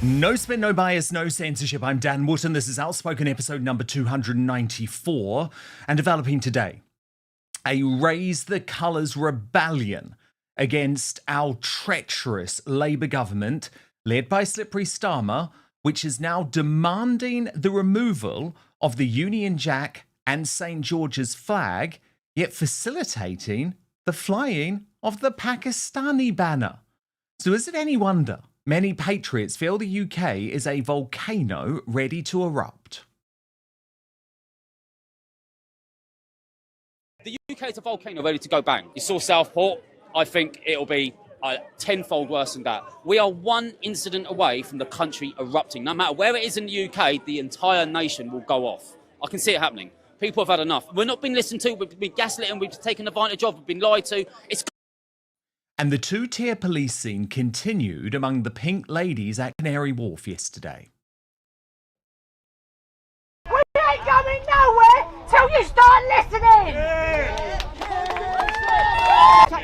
No spin, no bias, no censorship. I'm Dan Wootton. This is Outspoken episode number 294. And developing today, a Raise the Colours rebellion against our treacherous Labour government, led by Slippery Starmer, which is now demanding the removal of the Union Jack and St. George's flag, yet facilitating the flying of the Pakistani banner. So is it any wonder many patriots feel the UK is a volcano ready to erupt? The UK is a volcano ready to go bang. You saw Southport. I think it'll be tenfold worse than that. We are one incident away from the country erupting. No matter where it is in the UK, the entire nation will go off. I can see it happening. People have had enough. We're not being listened to. We've been gaslit and we've taken advantage of. We've been lied to. And the two-tier policing continued among the pink ladies at Canary Wharf yesterday. We ain't going nowhere till you start listening!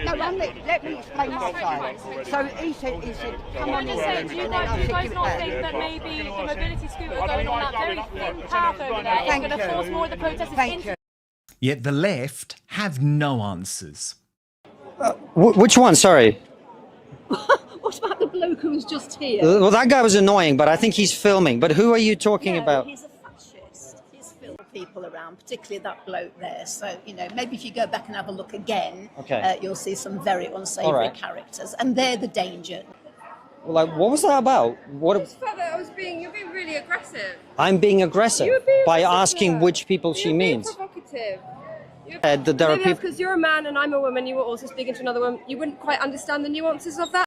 No, let me explain my side. So he said, come on in. Do you guys not think that maybe the mobility scooter going on that very thin path over there is going to force more of the protesters into... Yet the left have no answers. Which one? Sorry. What about the bloke who was just here? Well, that guy was annoying, but I think he's filming. But who are you talking about? He's a fascist. He's filmed people around, particularly that bloke there. So, maybe if you go back and have a look again, you'll see some very unsavoury characters. And they're the danger. Well, what was that about? Just the fact that you're being really aggressive. I'm being aggressive by asking which people she means. Being provocative. There are people because you're a man and I'm a woman, you were also speaking to another woman, you wouldn't quite understand the nuances of that.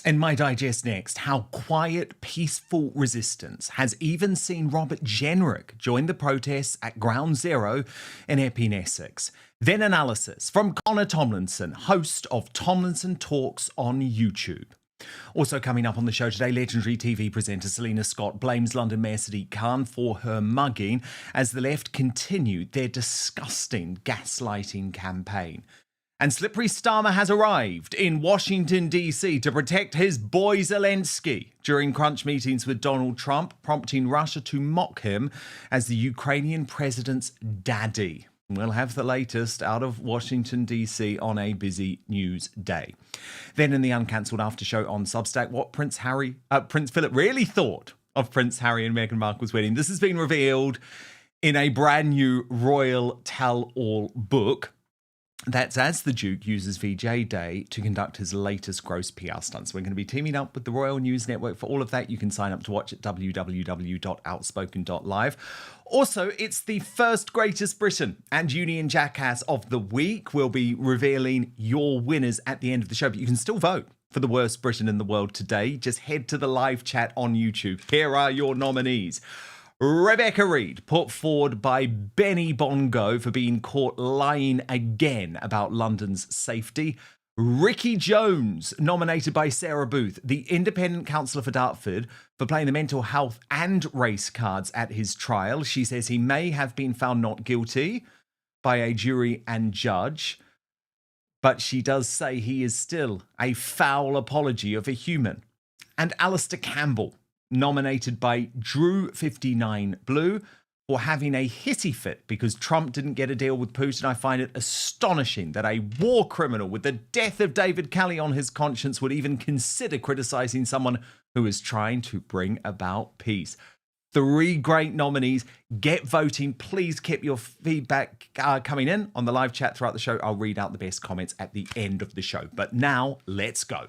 In my digest next, how quiet, peaceful resistance has even seen Robert Jenrick join the protests at Ground Zero in Epping, Essex. Then analysis from Connor Tomlinson, host of Tomlinson Talks on YouTube. Also coming up on the show today, legendary TV presenter Selina Scott blames London Mayor Sadiq Khan for her mugging as the left continued their disgusting gaslighting campaign. And Slippery Starmer has arrived in Washington, D.C. to protect his boy Zelensky during crunch meetings with Donald Trump, prompting Russia to mock him as the Ukrainian president's daddy. We'll have the latest out of Washington, D.C. on a busy news day. Then in the uncancelled after show on Substack, what Prince Philip really thought of Prince Harry and Meghan Markle's wedding. This has been revealed in a brand new royal tell-all book. That's as the Duke uses VJ Day to conduct his latest gross PR stunts. We're going to be teaming up with the Royal News Network for all of that. You can sign up to watch at www.outspoken.live. Also, it's the first Greatest Britain and Union Jackass of the week. We'll be revealing your winners at the end of the show, but you can still vote for the worst Britain in the world today. Just head to the live chat on YouTube. Here are your nominees. Rebecca Reed, put forward by Benny Bongo for being caught lying again about London's safety. Ricky Jones, nominated by Sarah Booth, the independent councillor for Dartford, for playing the mental health and race cards at his trial. She says he may have been found not guilty by a jury and judge, but she does say he is still a foul apology of a human. And Alistair Campbell, nominated by Drew59Blue for having a hissy fit because Trump didn't get a deal with Putin. I find it astonishing that a war criminal with the death of David Kelly on his conscience would even consider criticizing someone who is trying to bring about peace. 3 great nominees. Get voting. Please keep your feedback coming in on the live chat throughout the show. I'll read out the best comments at the end of the show. But now, let's go.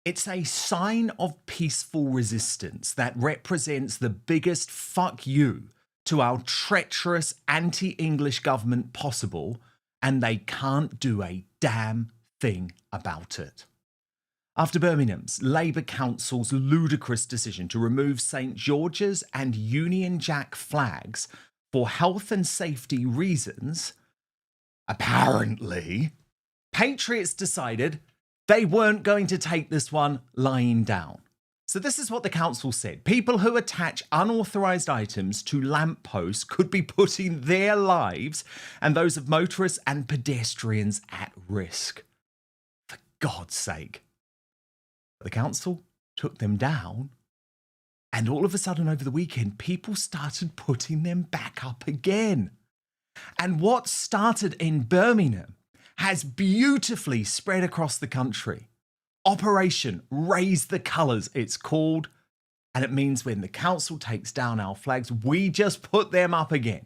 It's a sign of peaceful resistance that represents the biggest fuck you to our treacherous anti-English government possible, and they can't do a damn thing about it. After Birmingham's Labour Council's ludicrous decision to remove St George's and Union Jack flags for health and safety reasons, apparently, Patriots decided they weren't going to take this one lying down. So this is what the council said. People who attach unauthorised items to lampposts could be putting their lives and those of motorists and pedestrians at risk. God's sake. The council took them down, and all of a sudden over the weekend, people started putting them back up again. And what started in Birmingham has beautifully spread across the country. Operation Raise the Colours, it's called. And it means when the council takes down our flags, we just put them up again.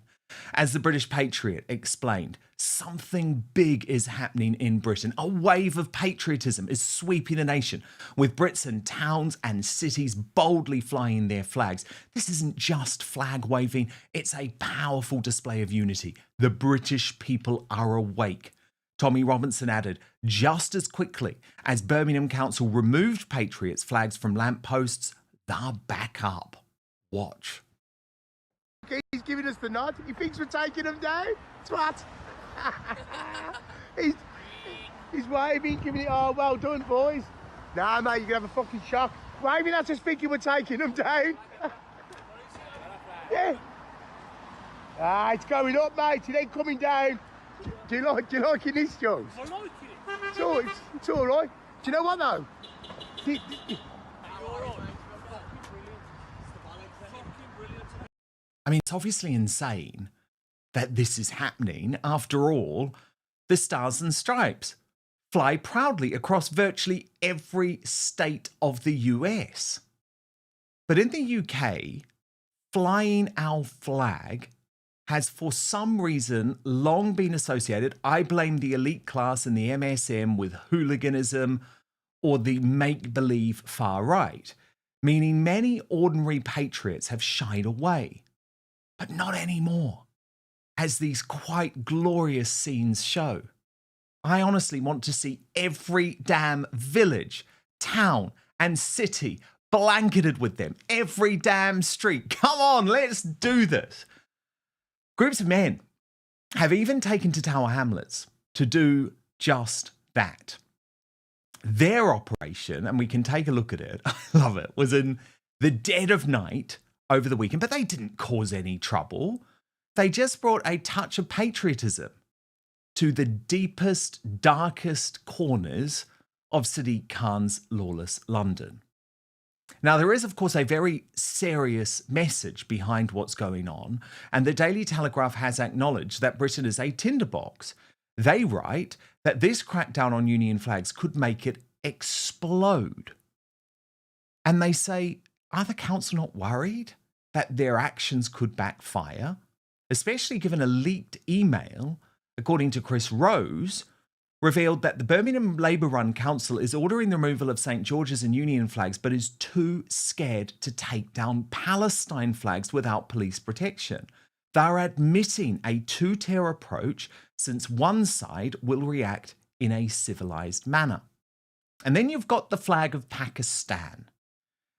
As the British Patriot explained, something big is happening in Britain. A wave of patriotism is sweeping the nation, with Brits and towns and cities boldly flying their flags. This isn't just flag waving, it's a powerful display of unity. The British people are awake. Tommy Robinson added, just as quickly as Birmingham Council removed Patriots' flags from lampposts, they're back up. Watch. He's giving us the nod. He thinks we're taking him down. Twat. he's waving, giving it, oh, well done, boys. Nah, mate, you're going to have a fucking shock. Waving at us thinking we're taking him down. Yeah. Ah, it's going up, mate. It ain't coming down. Do you like this, Jones? I like it. It's all right. Do you know what, though? I mean, it's obviously insane that this is happening. After all, the Stars and Stripes fly proudly across virtually every state of the US. But in the UK, flying our flag has for some reason long been associated, I blame the elite class and the MSM, with hooliganism or the make-believe far right, meaning many ordinary patriots have shied away. But not anymore, as these quite glorious scenes show. I honestly want to see every damn village, town, and city blanketed with them. Every damn street. Come on, let's do this. Groups of men have even taken to Tower Hamlets to do just that. Their operation, and we can take a look at it, I love it, was in the dead of night over the weekend, but they didn't cause any trouble. They just brought a touch of patriotism to the deepest, darkest corners of Sadiq Khan's lawless London. Now, there is, of course, a very serious message behind what's going on, and the Daily Telegraph has acknowledged that Britain is a tinderbox. They write that this crackdown on Union flags could make it explode. And they say, are the council not worried that their actions could backfire, especially given a leaked email, according to Chris Rose, revealed that the Birmingham Labour-run council is ordering the removal of St George's and Union flags, but is too scared to take down Palestine flags without police protection. They're admitting a two-tier approach, since one side will react in a civilised manner. And then you've got the flag of Pakistan.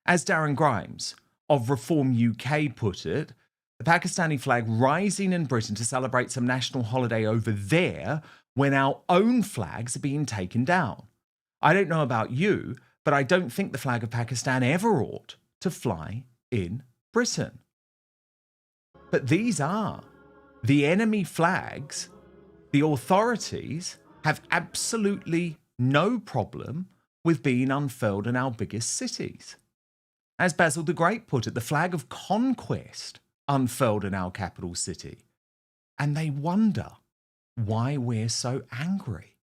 As Darren Grimes of Reform UK put it, the Pakistani flag rising in Britain to celebrate some national holiday over there when our own flags are being taken down. I don't know about you, but I don't think the flag of Pakistan ever ought to fly in Britain. But these are the enemy flags. The authorities have absolutely no problem with being unfurled in our biggest cities. As Basil the Great put it, the flag of conquest unfurled in our capital city. And they wonder why we're so angry.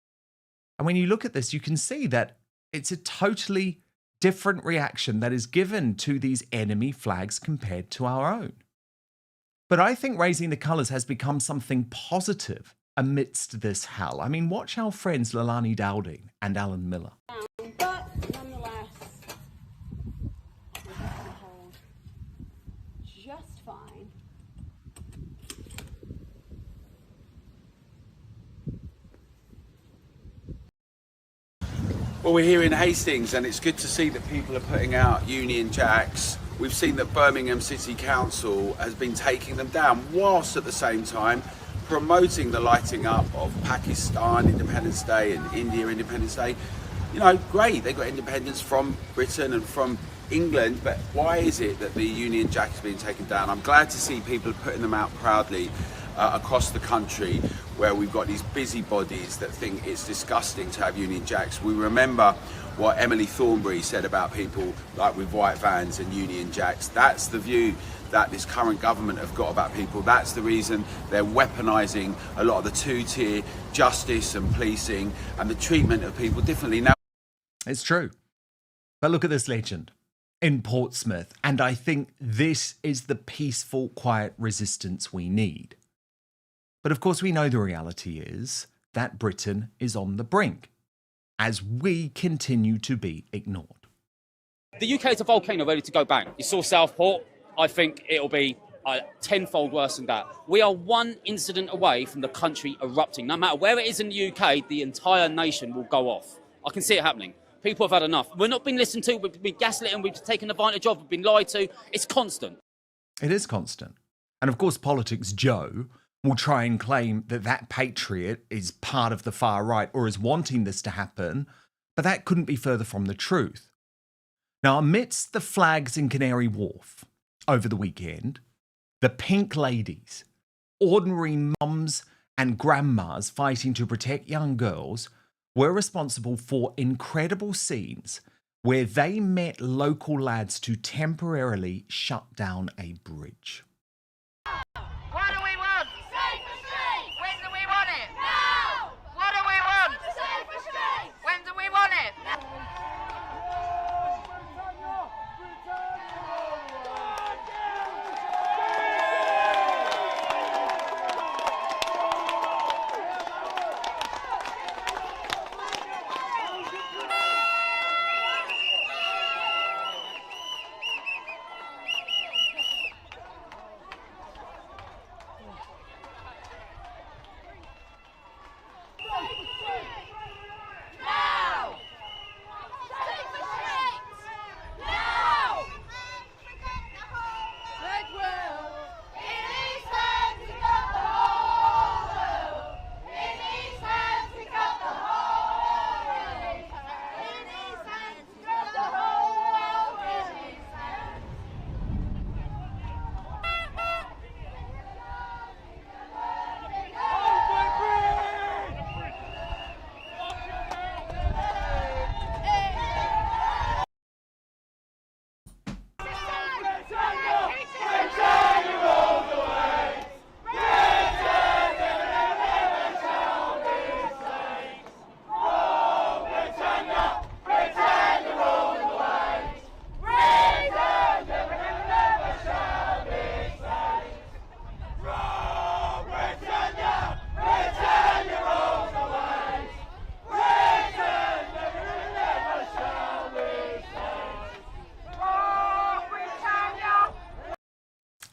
And when you look at this, you can see that it's a totally different reaction that is given to these enemy flags compared to our own. But I think raising the colours has become something positive amidst this hell. I mean, watch our friends Leilani Dowding and Alan Miller. But nonetheless, we have to hold just fine. Well, we're here in Hastings and it's good to see that people are putting out Union Jacks. We've seen that Birmingham City Council has been taking them down, whilst at the same time promoting the lighting up of Pakistan Independence Day and India Independence Day. You know, great, they got independence from Britain and from England, but why is it that the Union Jack has been taken down? I'm glad to see people putting them out proudly across the country. where we've got these busybodies that think it's disgusting to have Union Jacks. We remember what Emily Thornberry said about people like with white vans and Union Jacks. That's the view that this current government have got about people. That's the reason they're weaponising a lot of the two-tier justice and policing and the treatment of people differently. Now, it's true. But look at this legend in Portsmouth, and I think this is the peaceful, quiet resistance we need. But of course, we know the reality is that Britain is on the brink as we continue to be ignored. The UK is a volcano ready to go bang. You saw Southport. I think it'll be tenfold worse than that. We are one incident away from the country erupting. No matter where it is in the UK, the entire nation will go off. I can see it happening. People have had enough. We're not being listened to. We've been gaslit and we've taken advantage of. We've been lied to. It's constant. It is constant. And of course, Politics Joe will try and claim that that patriot is part of the far right or is wanting this to happen, but that couldn't be further from the truth. Now, amidst the flags in Canary Wharf over the weekend, the pink ladies, ordinary mums and grandmas fighting to protect young girls, were responsible for incredible scenes where they met local lads to temporarily shut down a bridge. What do we want? Safer streets! When do we want it? Now! What do we want? Safer streets! When do we want it?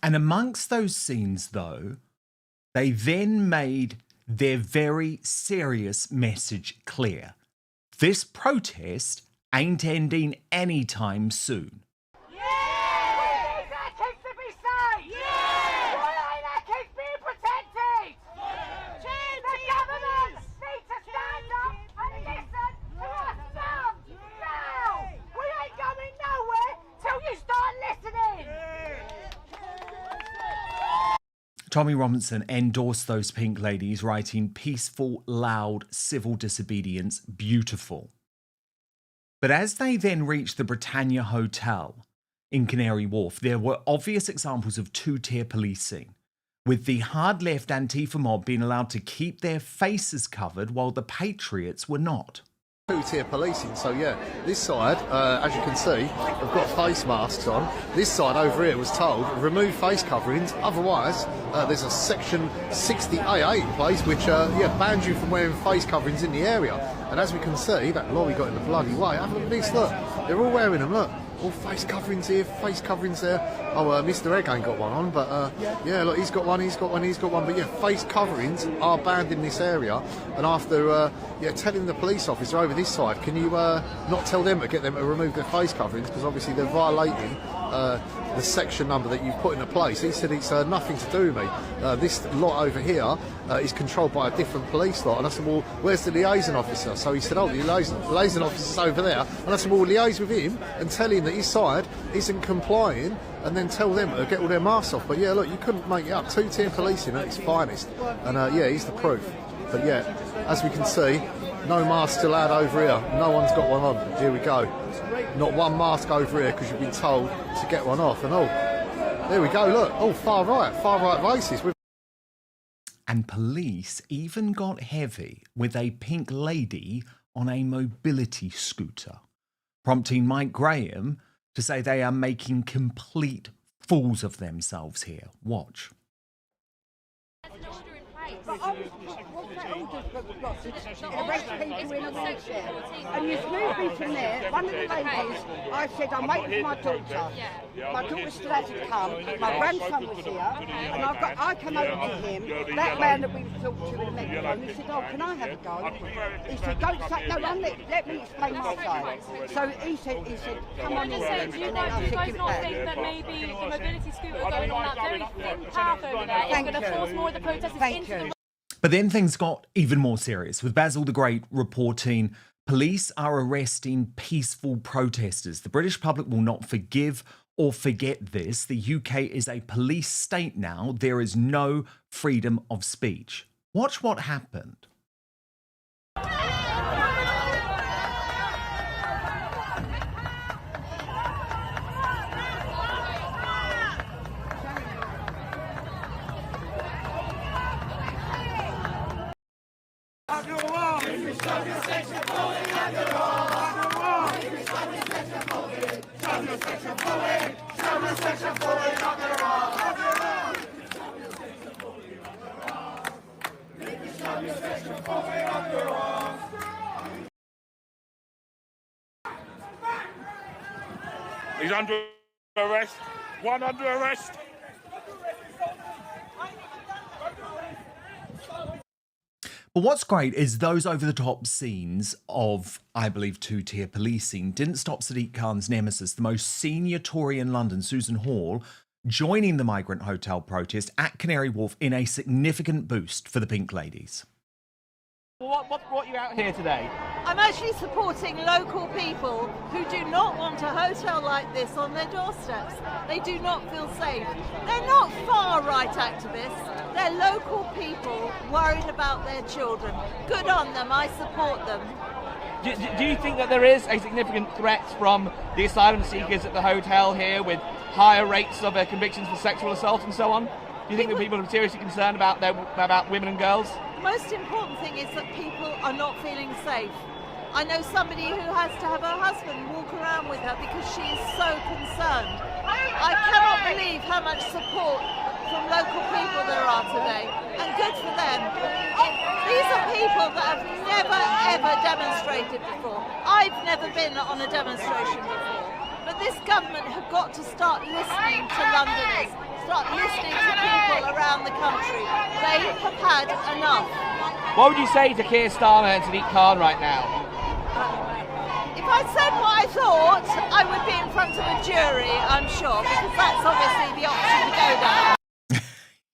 And amongst those scenes, though, they then made their very serious message clear. This protest ain't ending anytime soon. Tommy Robinson endorsed those pink ladies, writing peaceful, loud, civil disobedience, beautiful. But as they then reached the Britannia Hotel in Canary Wharf, there were obvious examples of two-tier policing, with the hard left Antifa mob being allowed to keep their faces covered while the patriots were not. Two-tier policing, so yeah, this side, as you can see, have got face masks on. This side over here was told, remove face coverings, otherwise there's a section 60AA in place which bans you from wearing face coverings in the area. And as we can see, that lorry got in the bloody way. Have a look at this, look, they're all wearing them, look. All face coverings here, face coverings there. Oh, Mr. Egg ain't got one on, but yeah, look, he's got one. But yeah, face coverings are banned in this area. And after telling the police officer over this side, can you not tell them to get them to remove their face coverings, because obviously they're violating the section number that you put into place. He said it's nothing to do with me. This lot over here is controlled by a different police lot. And I said, well, where's the liaison officer? So he said, oh, the liaison officer's over there. And I said, well, liaise with him and tell him that his side isn't complying, and then tell them to get all their masks off. But yeah, look, you couldn't make it up. Two-tier policing at its finest. And yeah, he's the proof. But yeah, as we can see, no masks allowed over here. No one's got one on. Here we go. Not one mask over here because you've been told to get one off. And oh, there we go. Look, oh, far right racist. And police even got heavy with a pink lady on a mobility scooter, prompting Mike Graham to say they are making complete fools of themselves here. Watch. But obviously, what's that orders that we've got? Arrest people in a wheelchair. And you've moved me from there. One of the ladies, I said, I'm waiting for my daughter. My daughter still hasn't come. My grandson was here. And I came over to him, that man that we talked to in the megaphone, he said, oh, can I have a go? He said, don't say, no, let me explain my side. So he said, come on in. Do you guys not think that maybe the mobility scooter going on that very thin path over there is going to force more of the protesters into the... But then things got even more serious, with Basil the Great reporting police are arresting peaceful protesters. The British public will not forgive or forget this. The UK is a police state now. There is no freedom of speech. Watch what happened. He's under arrest. One under arrest. But what's great is those over-the-top scenes of, I believe, two-tier policing didn't stop Sadiq Khan's nemesis, the most senior Tory in London, Susan Hall, joining the Migrant hotel protest at Canary Wharf in a significant boost for the Pink Ladies. What brought you out here today? I'm actually supporting local people who do not want a hotel like this on their doorsteps. They do not feel safe. They're not far-right activists. They're local people worried about their children. Good on them. I support them. Do you think that there is a significant threat from the asylum seekers at the hotel here with higher rates of convictions for sexual assault and so on? Do you think that people are seriously concerned about women and girls? The most important thing is that people are not feeling safe. I know somebody who has to have her husband walk around with her because she is so concerned. I cannot believe how much support from local people there are today, and good for them. These are people that have never ever demonstrated before. I've never been on a demonstration before. But this government have got to start listening to Londoners, start listening to people around the country. They have had enough. What would you say to Keir Starmer and Sadiq Khan right now? If I said what I thought, I would be in front of a jury, I'm sure, because that's obviously the option to go down.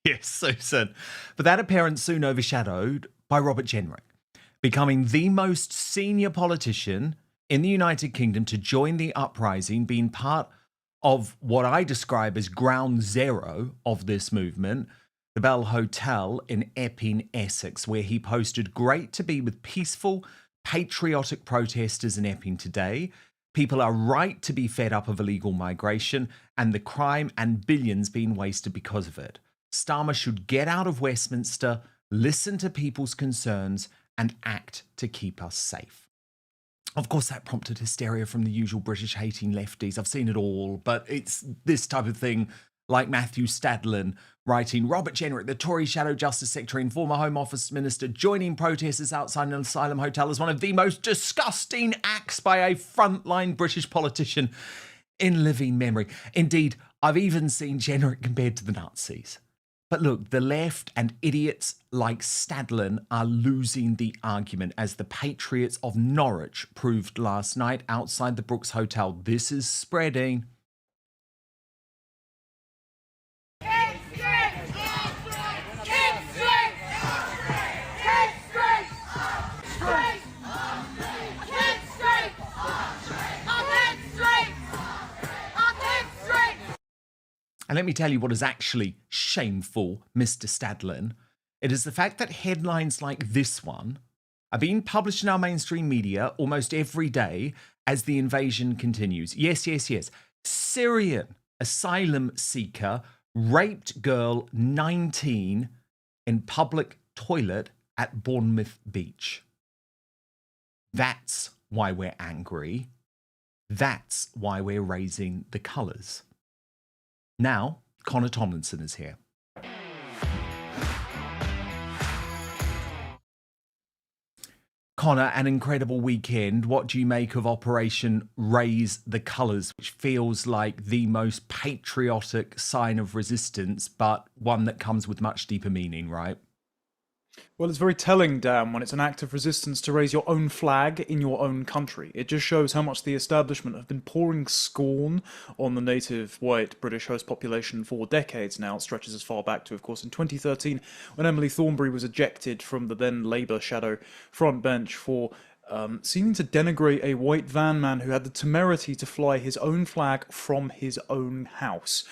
Yes, Susan. But that appearance soon overshadowed by Robert Jenrick, becoming the most senior politician in the United Kingdom to join the uprising, being part of what I describe as ground zero of this movement, the Bell Hotel in Epping, Essex, where he posted, "Great to be with peaceful, patriotic protesters in Epping today. People are right to be fed up of illegal migration and the crime and billions being wasted because of it. Starmer should get out of Westminster, listen to people's concerns and act to keep us safe." Of course, that prompted hysteria from the usual British-hating lefties. I've seen it all, but it's this type of thing, like Matthew Stadlen writing, "Robert Jenrick, the Tory Shadow Justice Secretary and former Home Office Minister, joining protesters outside an asylum hotel as one of the most disgusting acts by a frontline British politician in living memory." Indeed, I've even seen Jenrick compared to the Nazis. But look, the left and idiots like Stadlen are losing the argument, as the Patriots of Norwich proved last night outside the Brooks Hotel. This is spreading. And let me tell you what is actually shameful, Mr. Stadlin. It is the fact that headlines like this one are being published in our mainstream media almost every day as the invasion continues. Yes, yes, yes. Syrian asylum seeker raped girl 19 in public toilet at Bournemouth Beach. That's why we're angry. That's why we're raising the colours. Now, Connor Tomlinson is here. Connor, an incredible weekend. What do you make of Operation Raise the Colours, which feels like the most patriotic sign of resistance, but one that comes with much deeper meaning, right? Well, it's very telling, Dan, when it's an act of resistance to raise your own flag in your own country. It just shows how much the establishment have been pouring scorn on the native white British host population for decades now. It stretches as far back to, of course, in 2013, when Emily Thornberry was ejected from the then Labour shadow front bench for seeming to denigrate a white van man who had the temerity to fly his own flag from his own house.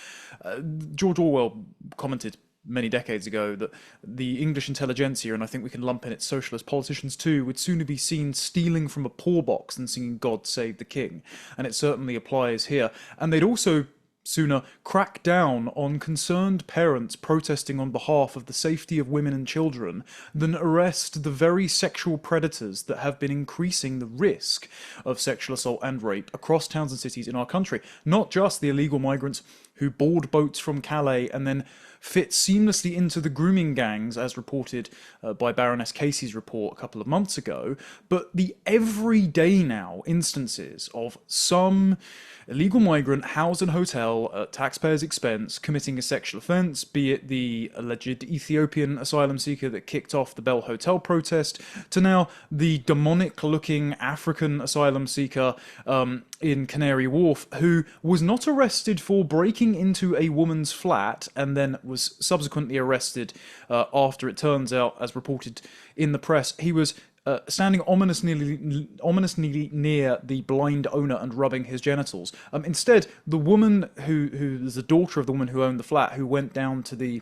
George Orwell commented many decades ago that the English intelligentsia, and I think we can lump in its socialist politicians too, would sooner be seen stealing from a poor box than singing God Save the King. And it certainly applies here. And they'd also sooner crack down on concerned parents protesting on behalf of the safety of women and children than arrest the very sexual predators that have been increasing the risk of sexual assault and rape across towns and cities in our country. Not just the illegal migrants who board boats from Calais and then fit seamlessly into the grooming gangs, as reported by Baroness Casey's report a couple of months ago, but the everyday now instances of some illegal migrant housed in a hotel at taxpayers' expense committing a sexual offence, be it the alleged Ethiopian asylum seeker that kicked off the Bell Hotel protest, to now the demonic-looking African asylum seeker in Canary Wharf, who was not arrested for breaking into a woman's flat and then was subsequently arrested after, it turns out, as reported in the press, he was standing ominously near the blind owner and rubbing his genitals. Instead, the woman who is the daughter of the woman who owned the flat, who went down to the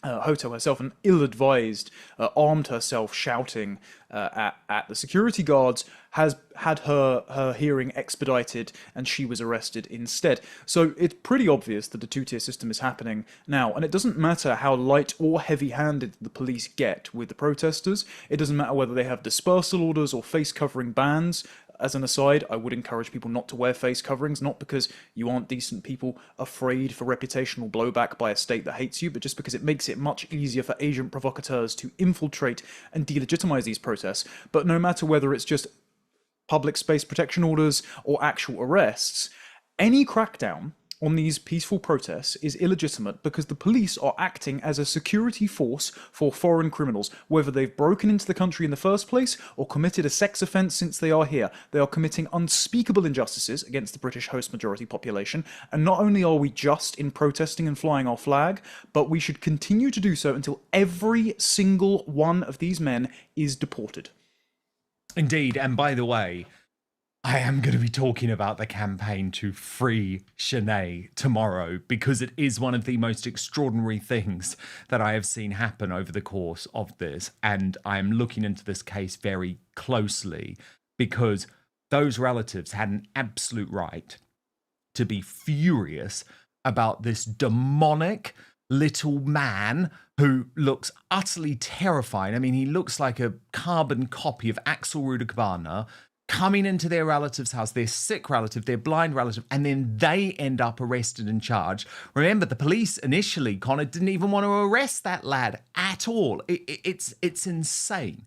hotel herself and ill-advised armed herself shouting at the security guards, has had her hearing expedited and she was arrested instead. So it's pretty obvious that the two-tier system is happening now, and it doesn't matter how light or heavy-handed the police get with the protesters. It doesn't matter whether they have dispersal orders or face-covering bans. As an aside, I would encourage people not to wear face coverings, not because you aren't decent people afraid for reputational blowback by a state that hates you, but just because it makes it much easier for agent provocateurs to infiltrate and delegitimize these protests. But no matter whether it's just public space protection orders or actual arrests, any crackdown on these peaceful protests is illegitimate because the police are acting as a security force for foreign criminals, whether they've broken into the country in the first place or committed a sex offence since they are here. They are committing unspeakable injustices against the British host majority population, and not only are we just in protesting and flying our flag, but we should continue to do so until every single one of these men is deported. Indeed, and by the way, I am going to be talking about the campaign to free Shanae tomorrow, because it is one of the most extraordinary things that I have seen happen over the course of this. And I am looking into this case very closely because those relatives had an absolute right to be furious about this demonic little man who looks utterly terrifying. I mean, he looks like a carbon copy of Axel Rudakabana, coming into their relative's house, their sick relative, their blind relative, and then they end up arrested and charged. Remember, the police initially, Connor, didn't even want to arrest that lad at all. It's insane.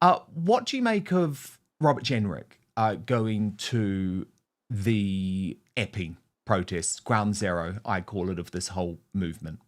What do you make of Robert Jenrick going to the Epping protests, ground zero, I call it, of this whole movement?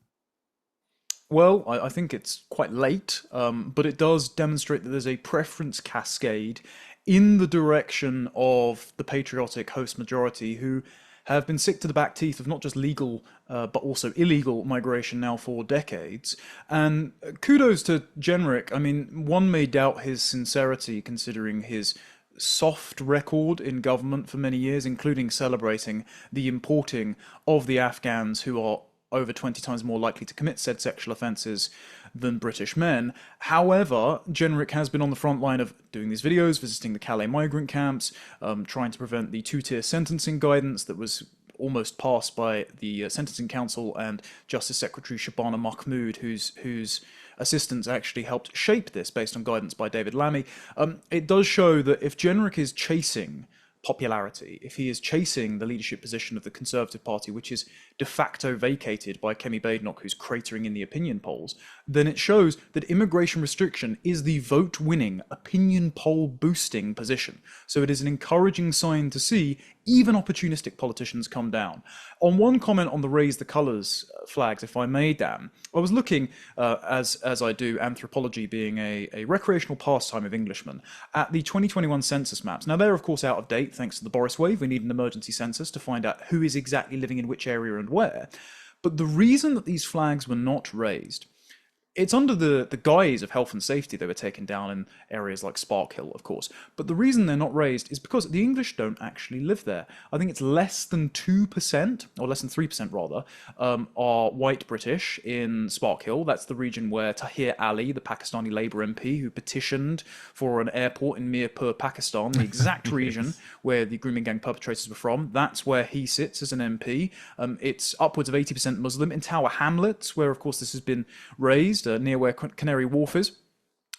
Well, I think it's quite late, but it does demonstrate that there's a preference cascade in the direction of the patriotic host majority, who have been sick to the back teeth of not just legal but also illegal migration now for decades. And kudos to Jenrick. I mean, one may doubt his sincerity considering his soft record in government for many years, including celebrating the importing of the Afghans who are over 20 times more likely to commit said sexual offences than British men. However, Jenrick has been on the front line of doing these videos, visiting the Calais migrant camps, trying to prevent the two-tier sentencing guidance that was almost passed by the Sentencing Council and Justice Secretary Shabana Mahmood, whose assistants actually helped shape this based on guidance by David Lammy. It does show that if Jenrick is chasing popularity, if he is chasing the leadership position of the Conservative Party, which is de facto vacated by Kemi Badenoch, who's cratering in the opinion polls, then it shows that immigration restriction is the vote-winning, opinion poll-boosting position. So it is an encouraging sign to see even opportunistic politicians come down. On one comment on the Raise the Colours flags, if I may, Dan, I was looking, as I do, anthropology being a recreational pastime of Englishmen, at the 2021 census maps. Now, they're of course out of date thanks to the Boris wave. We need an emergency census to find out who is exactly living in which area and where. But the reason that these flags were not raised, it's under the guise of health and safety. They were taken down in areas like Sparkhill, of course. But the reason they're not raised is because the English don't actually live there. I think it's less than 2%, or less than 3% rather, are white British in Sparkhill. That's the region where Tahir Ali, the Pakistani Labour MP, who petitioned for an airport in Mirpur, Pakistan, the exact region where the grooming gang perpetrators were from, that's where he sits as an MP. It's upwards of 80% Muslim. In Tower Hamlets, where of course this has been raised, near where Canary Wharf is,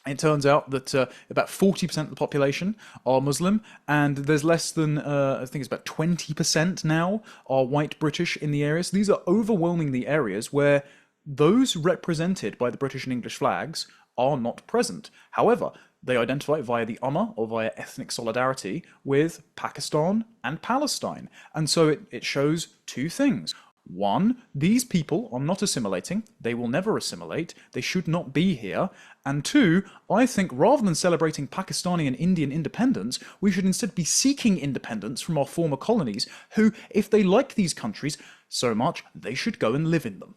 it turns out that about 40% of the population are Muslim, and there's less than, I think it's about 20% now are white British in the area. So these are overwhelmingly areas where those represented by the British and English flags are not present. However, they identify via the UMA or via ethnic solidarity with Pakistan and Palestine. And so it shows two things. One, these people are not assimilating. They will never assimilate. They should not be here. And two, I think rather than celebrating Pakistani and Indian independence, we should instead be seeking independence from our former colonies, who, if they like these countries so much, they should go and live in them.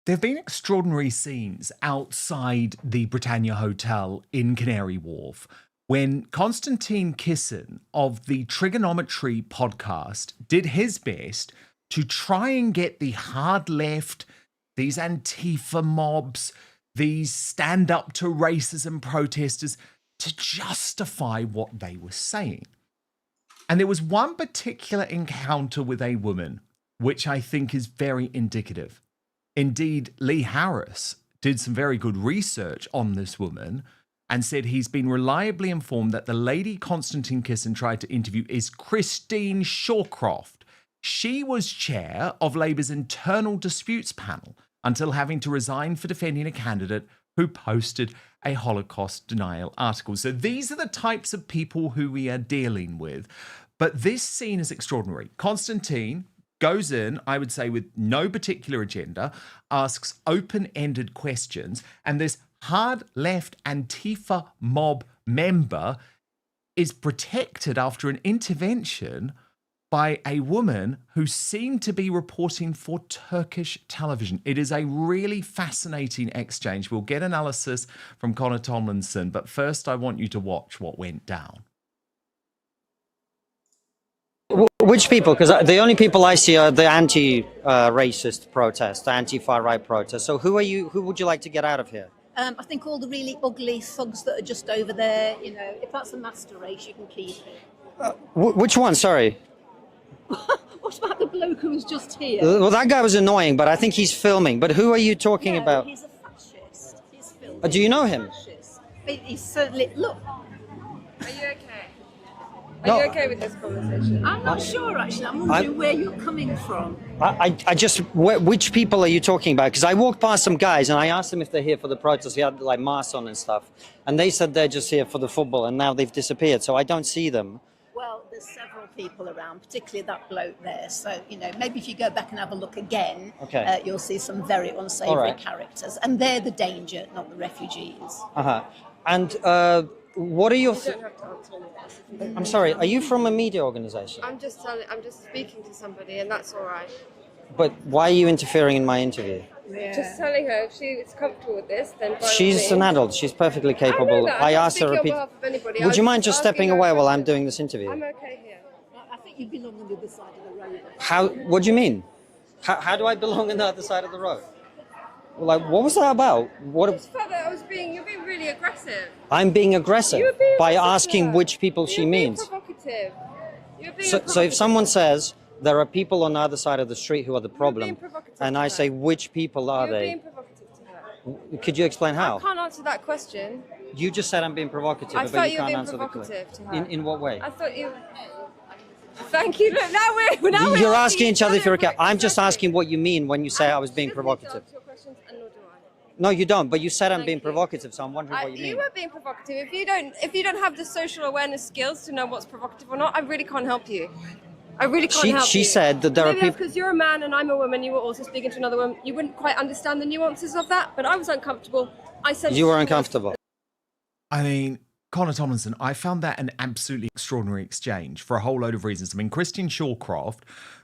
There have been extraordinary scenes outside the Britannia Hotel in Canary Wharf when Konstantin Kisin of the Trigonometry podcast did his best to try and get the hard left, these Antifa mobs, these stand up to racism protesters, to justify what they were saying. And there was one particular encounter with a woman, which I think is very indicative. Indeed, Lee Harris did some very good research on this woman and said he's been reliably informed that the lady Konstantin Kisin tried to interview is Christine Shawcroft. She was chair of Labour's internal disputes panel until having to resign for defending a candidate who posted a Holocaust denial article. So these are the types of people who we are dealing with. But this scene is extraordinary. Konstantin goes in, I would say, with no particular agenda, asks open-ended questions, and this hard left Antifa mob member is protected after an intervention by a woman who seemed to be reporting for Turkish television. It is a really fascinating exchange. We'll get analysis from Connor Tomlinson, but first I want you to watch what went down. Which people? Because the only people I see are the anti-racist protests, the anti-far right protests. So who are you? Who would you like to get out of here? I think all the really ugly thugs that are just over there, you know, if that's a master race, you can keep it. Which one? Sorry. What about the bloke who was just here? Well, that guy was annoying, but I think he's filming. But who are you talking about? He's a fascist. He's filming. Do you know him? He's certainly... Look. Are you okay? Are you okay with this conversation? I'm not sure, actually. I'm wondering where you're coming from. I just... Which people are you talking about? Because I walked past some guys and I asked them if they're here for the protest. They had like masks on and stuff. And they said they're just here for the football, and now they've disappeared. So I don't see them. Well, there's several people around, particularly that bloke there. So, you know, maybe if you go back and have a look again, you'll see some very unsavoury characters. And they're the danger, not the refugees. Uh-huh. And what are your... I'm sorry, are you from a media organisation? I'm just speaking to somebody, and that's all right. But why are you interfering in my interview? Just telling her if she's comfortable with this, then by She's an adult. She's perfectly capable. I asked her repeatedly. Would you mind just stepping away while I'm doing this interview? I'm okay here. I think you belong on the other side of the road. How? What do you mean? How do I belong on the other side of the road? Like, what was that about? I just felt that you're being really aggressive. I'm being aggressive You were being by aggressive asking to her. which people she You're being means. provocative. You're being So if provocative. someone says there are people on the other side of the street who are the problem, and I say which people are You're they? being provocative to her. Could you explain how? I can't answer that question. You just said I'm being provocative, I but thought you you were can't being answer the provocative to question. her. In what way? I thought you. Thank you. Look, now we're You're asking each other if you're okay. I'm just asking what you mean when you say I was being provocative. No, you don't. But you said I'm being provocative, so I'm wondering what you mean. You were being provocative. If you don't have the social awareness skills to know what's provocative or not, I really can't help you. I really can't help you. She said that there are people. Because you're a man and I'm a woman, you were also speaking to another woman. You wouldn't quite understand the nuances of that, but I was uncomfortable. I said You were uncomfortable. I mean, Connor Tomlinson, I found that an absolutely extraordinary exchange for a whole load of reasons. I mean, Christian Shawcroft,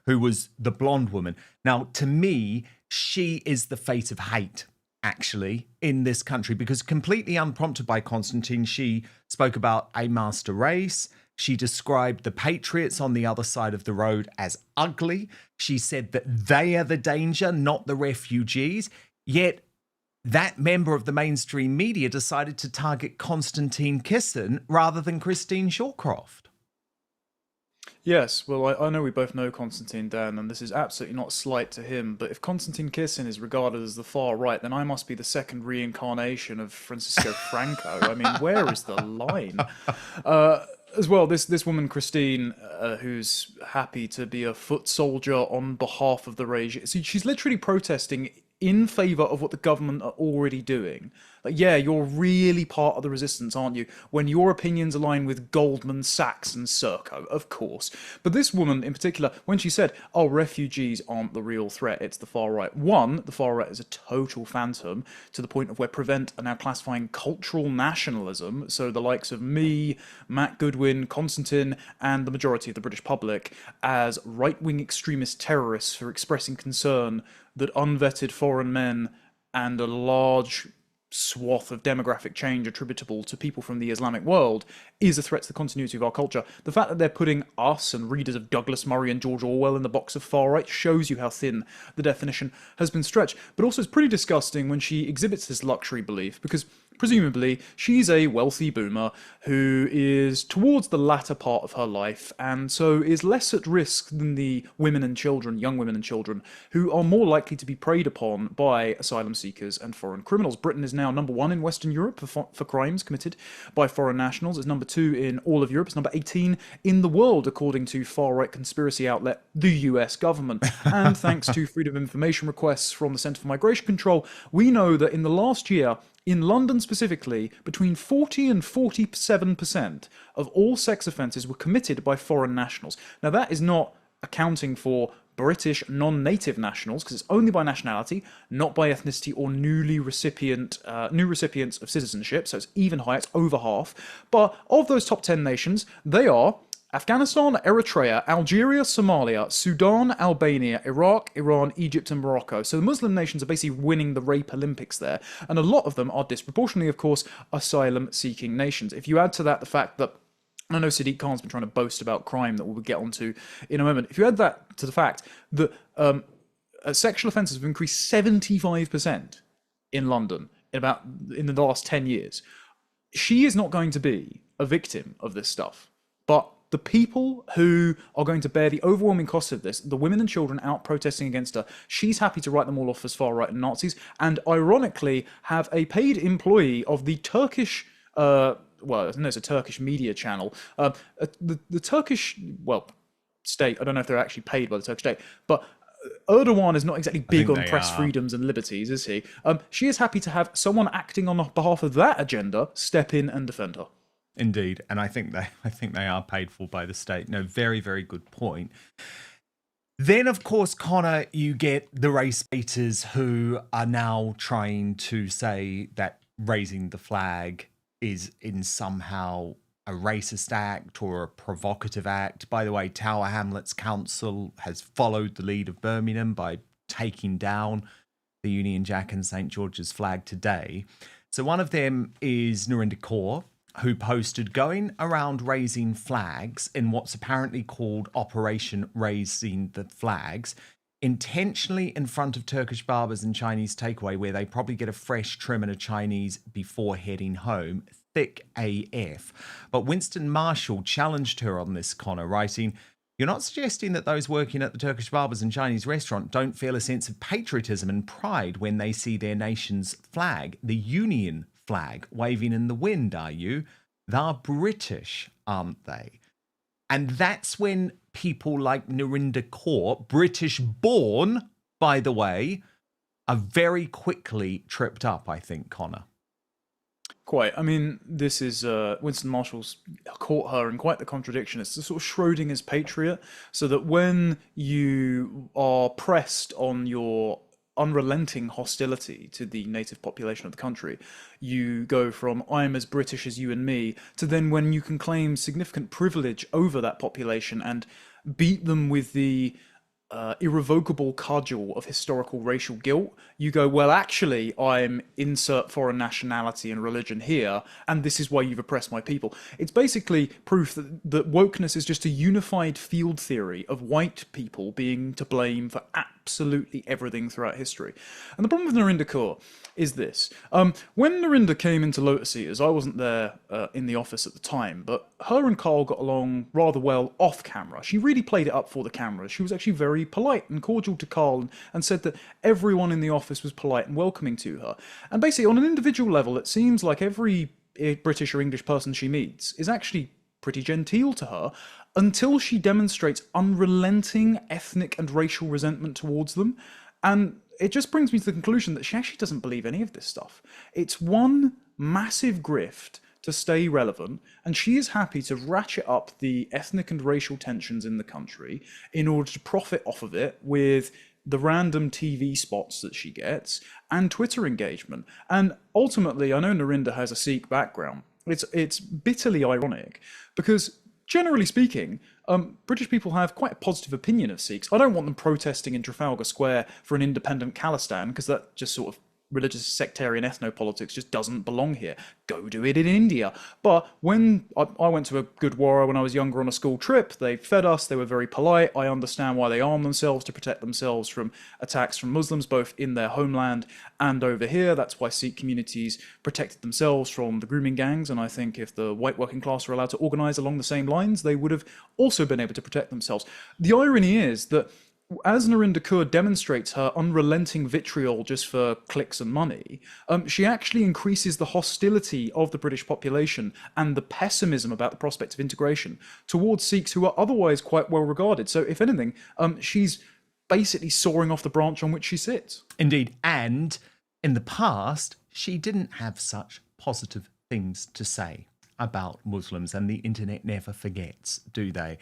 who was the blonde woman. Now, to me, she is the fate of hate, actually, in this country, because completely unprompted by Constantine, she spoke about a master race. She described the patriots on the other side of the road as ugly. She said that they are the danger, not the refugees. Yet that member of the mainstream media decided to target Constantine Kissin rather than Christine Shawcroft. Yes, well, I know we both know Constantine, Dan, and this is absolutely not a slight to him, but if Constantine Kissin is regarded as the far right, then I must be the second reincarnation of Francisco Franco. I mean, where is the line? As well, this woman, Christine, who's happy to be a foot soldier on behalf of the regime, she's literally protesting in favour of what the government are already doing. Like, yeah, you're really part of the resistance, aren't you? When your opinions align with Goldman Sachs and Serco, of course. But this woman in particular, when she said, oh, refugees aren't the real threat, it's the far right. One, the far right is a total phantom, to the point of where Prevent are now classifying cultural nationalism, so the likes of me, Matt Goodwin, Constantine, and the majority of the British public, as right-wing extremist terrorists for expressing concern that unvetted foreign men and a large swath of demographic change attributable to people from the Islamic world is a threat to the continuity of our culture. The fact that they're putting us and readers of Douglas Murray and George Orwell in the box of far right shows you how thin the definition has been stretched. But also it's pretty disgusting when she exhibits this luxury belief, because presumably she's a wealthy boomer who is towards the latter part of her life, and so is less at risk than the women and children, young women and children, who are more likely to be preyed upon by asylum seekers and foreign criminals. Britain is now number 1 in Western Europe for crimes committed by foreign nationals. It's number 2 in all of Europe. It's number 18 in the world, according to far-right conspiracy outlet, the US government. And thanks to freedom of information requests from the Centre for Migration Control, we know that in the last year, in London specifically, between 40 and 47% of all sex offences were committed by foreign nationals. Now, that is not accounting for British non-native nationals, because it's only by nationality, not by ethnicity or new recipients of citizenship, so it's even higher, it's over half. But of those top 10 nations, they are Afghanistan, Eritrea, Algeria, Somalia, Sudan, Albania, Iraq, Iran, Egypt, and Morocco. So the Muslim nations are basically winning the rape Olympics there. And a lot of them are disproportionately, of course, asylum-seeking nations. If you add to that the fact that, I know Sadiq Khan's been trying to boast about crime that we'll get onto in a moment. If you add that to the fact that sexual offences have increased 75% in London in the last 10 years, she is not going to be a victim of this stuff. But the people who are going to bear the overwhelming cost of this, the women and children out protesting against her, she's happy to write them all off as far-right and Nazis, and ironically have a paid employee of the Turkish, well, it's a Turkish media channel. The Turkish, state, I don't know if they're actually paid by the Turkish state, but Erdogan is not exactly big on press freedoms and liberties, is he? She is happy to have someone acting on behalf of that agenda step in and defend her. Indeed, and I think they are paid for by the state. No, very, very good point. Then, of course, Connor, you get the race baiters who are now trying to say that raising the flag is in somehow a racist act or a provocative act. By the way, Tower Hamlets Council has followed the lead of Birmingham by taking down the Union Jack and St. George's flag today. So one of them is Nurinder Kaur, who posted going around raising flags in what's apparently called Operation Raising the Flags intentionally in front of Turkish barbers and Chinese takeaway, where they probably get a fresh trim and a Chinese before heading home. Thick AF. But Winston Marshall challenged her on this, Connor, writing, "You're not suggesting that those working at the Turkish barbers and Chinese restaurant don't feel a sense of patriotism and pride when they see their nation's flag, the Union flag, waving in the wind, are you? They're British, aren't they?" And that's when people like Narinder Kaur, British born, by the way, are very quickly tripped up, I think, Connor. Quite. I mean, this is Winston Marshall's caught her in quite the contradiction. It's the sort of Schrodinger's patriot, so that when you are pressed on your unrelenting hostility to the native population of the country, you go from "I'm as British as you and me" to then when you can claim significant privilege over that population and beat them with the irrevocable cudgel of historical racial guilt, you go, "Well, actually, I'm insert foreign nationality and religion here, and this is why you've oppressed my people." It's basically proof that wokeness is just a unified field theory of white people being to blame for absolutely everything throughout history. And the problem with Narinder Kaur is this. When Narinder came into Lotus Eaters, I wasn't there in the office at the time, but her and Carl got along rather well off camera. She really played it up for the camera. She was actually very polite and cordial to Carl and said that everyone in the office was polite and welcoming to her. And basically, on an individual level, it seems like every British or English person she meets is actually pretty genteel to her until she demonstrates unrelenting ethnic and racial resentment towards them. And it just brings me to the conclusion that she actually doesn't believe any of this stuff. It's one massive grift to stay relevant, and she is happy to ratchet up the ethnic and racial tensions in the country in order to profit off of it with the random TV spots that she gets and Twitter engagement. And ultimately, I know Narinder has a Sikh background. It's bitterly ironic because, generally speaking, British people have quite a positive opinion of Sikhs. I don't want them protesting in Trafalgar Square for an independent Khalistan, because that just sort of religious sectarian ethnopolitics just doesn't belong here. Go do it in India. But when I went to a Gurdwara when I was younger on a school trip, they fed us, they were very polite. I understand why they arm themselves to protect themselves from attacks from Muslims, both in their homeland and over here. That's why Sikh communities protected themselves from the grooming gangs, and I think if the white working class were allowed to organise along the same lines, they would have also been able to protect themselves. The irony is that as Narinder Kaur demonstrates her unrelenting vitriol just for clicks and money, she actually increases the hostility of the British population and the pessimism about the prospect of integration towards Sikhs who are otherwise quite well regarded. So if anything, she's basically soaring off the branch on which she sits. Indeed. And in the past, she didn't have such positive things to say about Muslims, and the internet never forgets, do they?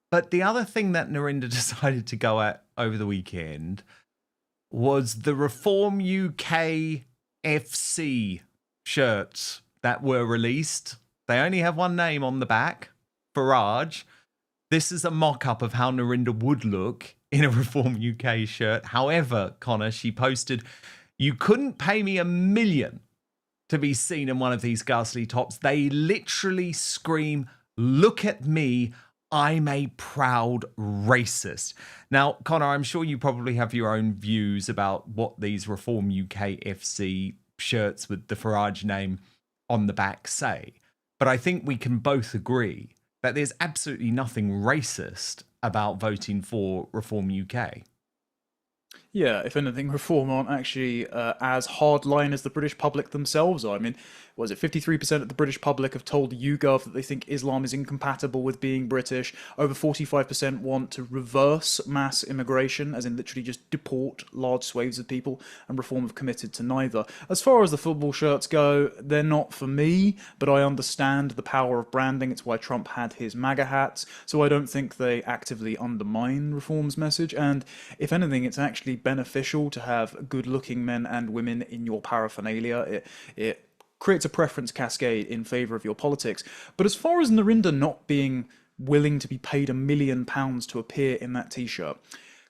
But the other thing that Narinder decided to go at over the weekend was the Reform UK FC shirts that were released. They only have one name on the back, Farage. This is a mock-up of how Narinder would look in a Reform UK shirt. However, Connor, she posted, "You couldn't pay me $1 million to be seen in one of these ghastly tops. They literally scream, 'Look at me, I'm a proud racist.'" Now, Connor, I'm sure you probably have your own views about what these Reform UK FC shirts with the Farage name on the back say. But I think we can both agree that there's absolutely nothing racist about voting for Reform UK. Yeah, if anything, Reform aren't actually as hardline as the British public themselves are. I mean, was it 53% of the British public have told YouGov that they think Islam is incompatible with being British? Over 45% want to reverse mass immigration, as in literally just deport large swathes of people, and Reform have committed to neither. As far as the football shirts go, they're not for me, but I understand the power of branding. It's why Trump had his MAGA hats, so I don't think they actively undermine Reform's message, and if anything, it's actually beneficial to have good-looking men and women in your paraphernalia. It creates a preference cascade in favour of your politics. But as far as Narinder not being willing to be paid £1 million to appear in that t-shirt,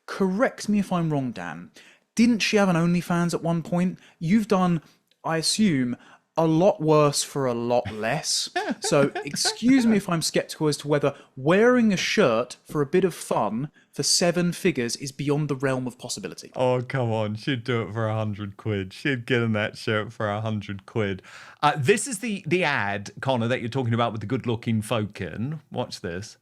correct me if I'm wrong, Dan, didn't she have an OnlyFans at one point? You've done, I assume, a lot worse for a lot less. So excuse me if I'm skeptical as to whether wearing a shirt for a bit of fun for 7 figures is beyond the realm of possibility. Oh, come on. She'd do it for 100 quid. She'd get in that shirt for 100 quid. This is the ad, Connor, that you're talking about with the good-looking folk in. Watch this.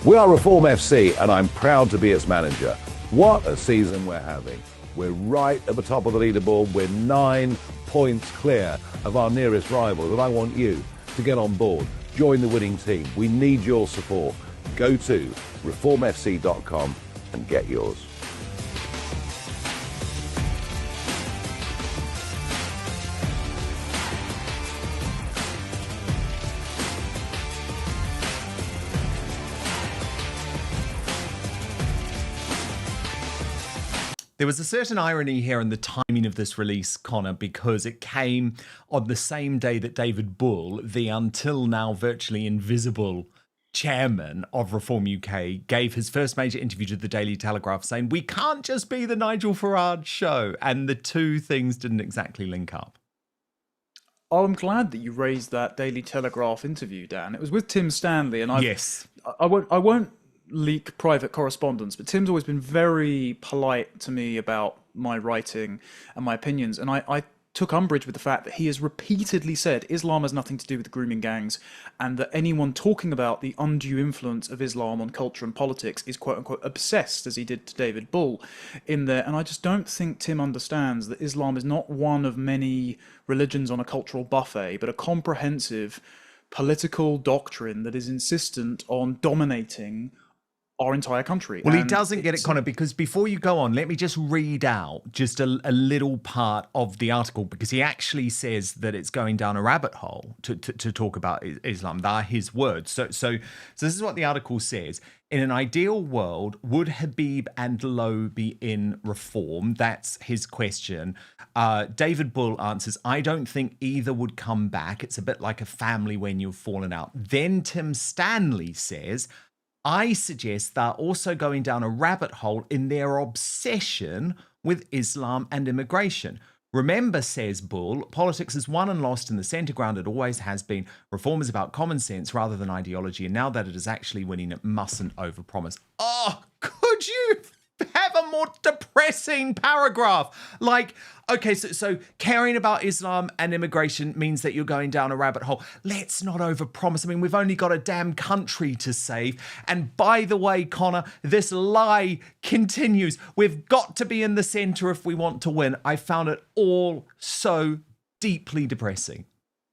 We are Reform FC, and I'm proud to be its manager. What a season we're having. We're right at the top of the leaderboard. We're 9 points clear of our nearest rivals, and I want you to get on board. Join the winning team. We need your support. Go to reformfc.com and get yours. There was a certain irony here in the timing of this release, Connor, because it came on the same day that David Bull, the until now virtually invisible chairman of Reform UK, gave his first major interview to the Daily Telegraph saying, we can't just be the Nigel Farage show. And the two things didn't exactly link up. Oh, I'm glad that you raised that Daily Telegraph interview, Dan. It was with Tim Stanley, and yes, I won't leak private correspondence, but Tim's always been very polite to me about my writing and my opinions, and I took umbrage with the fact that he has repeatedly said Islam has nothing to do with the grooming gangs, and that anyone talking about the undue influence of Islam on culture and politics is quote-unquote obsessed, as he did to David Bull in there. And I just don't think Tim understands that Islam is not one of many religions on a cultural buffet, but a comprehensive political doctrine that is insistent on dominating our entire country. Well, he doesn't get it, Connor, because before you go on, let me just read out just a little part of the article, because he actually says that it's going down a rabbit hole to talk about Islam. They are his words. So this is what the article says. In an ideal world, would Habib and Lowe be in reform? That's his question. David Bull answers, I don't think either would come back. It's a bit like a family when you've fallen out. Then Tim Stanley says, I suggest they're also going down a rabbit hole in their obsession with Islam and immigration. Remember, says Bull, politics is won and lost in the centre ground it always has been. Reform is about common sense rather than ideology, and now that it is actually winning, it mustn't overpromise. Oh, could you have a more depressing paragraph? Like, okay, so caring about Islam and immigration means that you're going down a rabbit hole. Let's not overpromise. I mean, we've only got a damn country to save. And by the way, Connor, this lie continues. We've got to be in the centre if we want to win. I found it all so deeply depressing.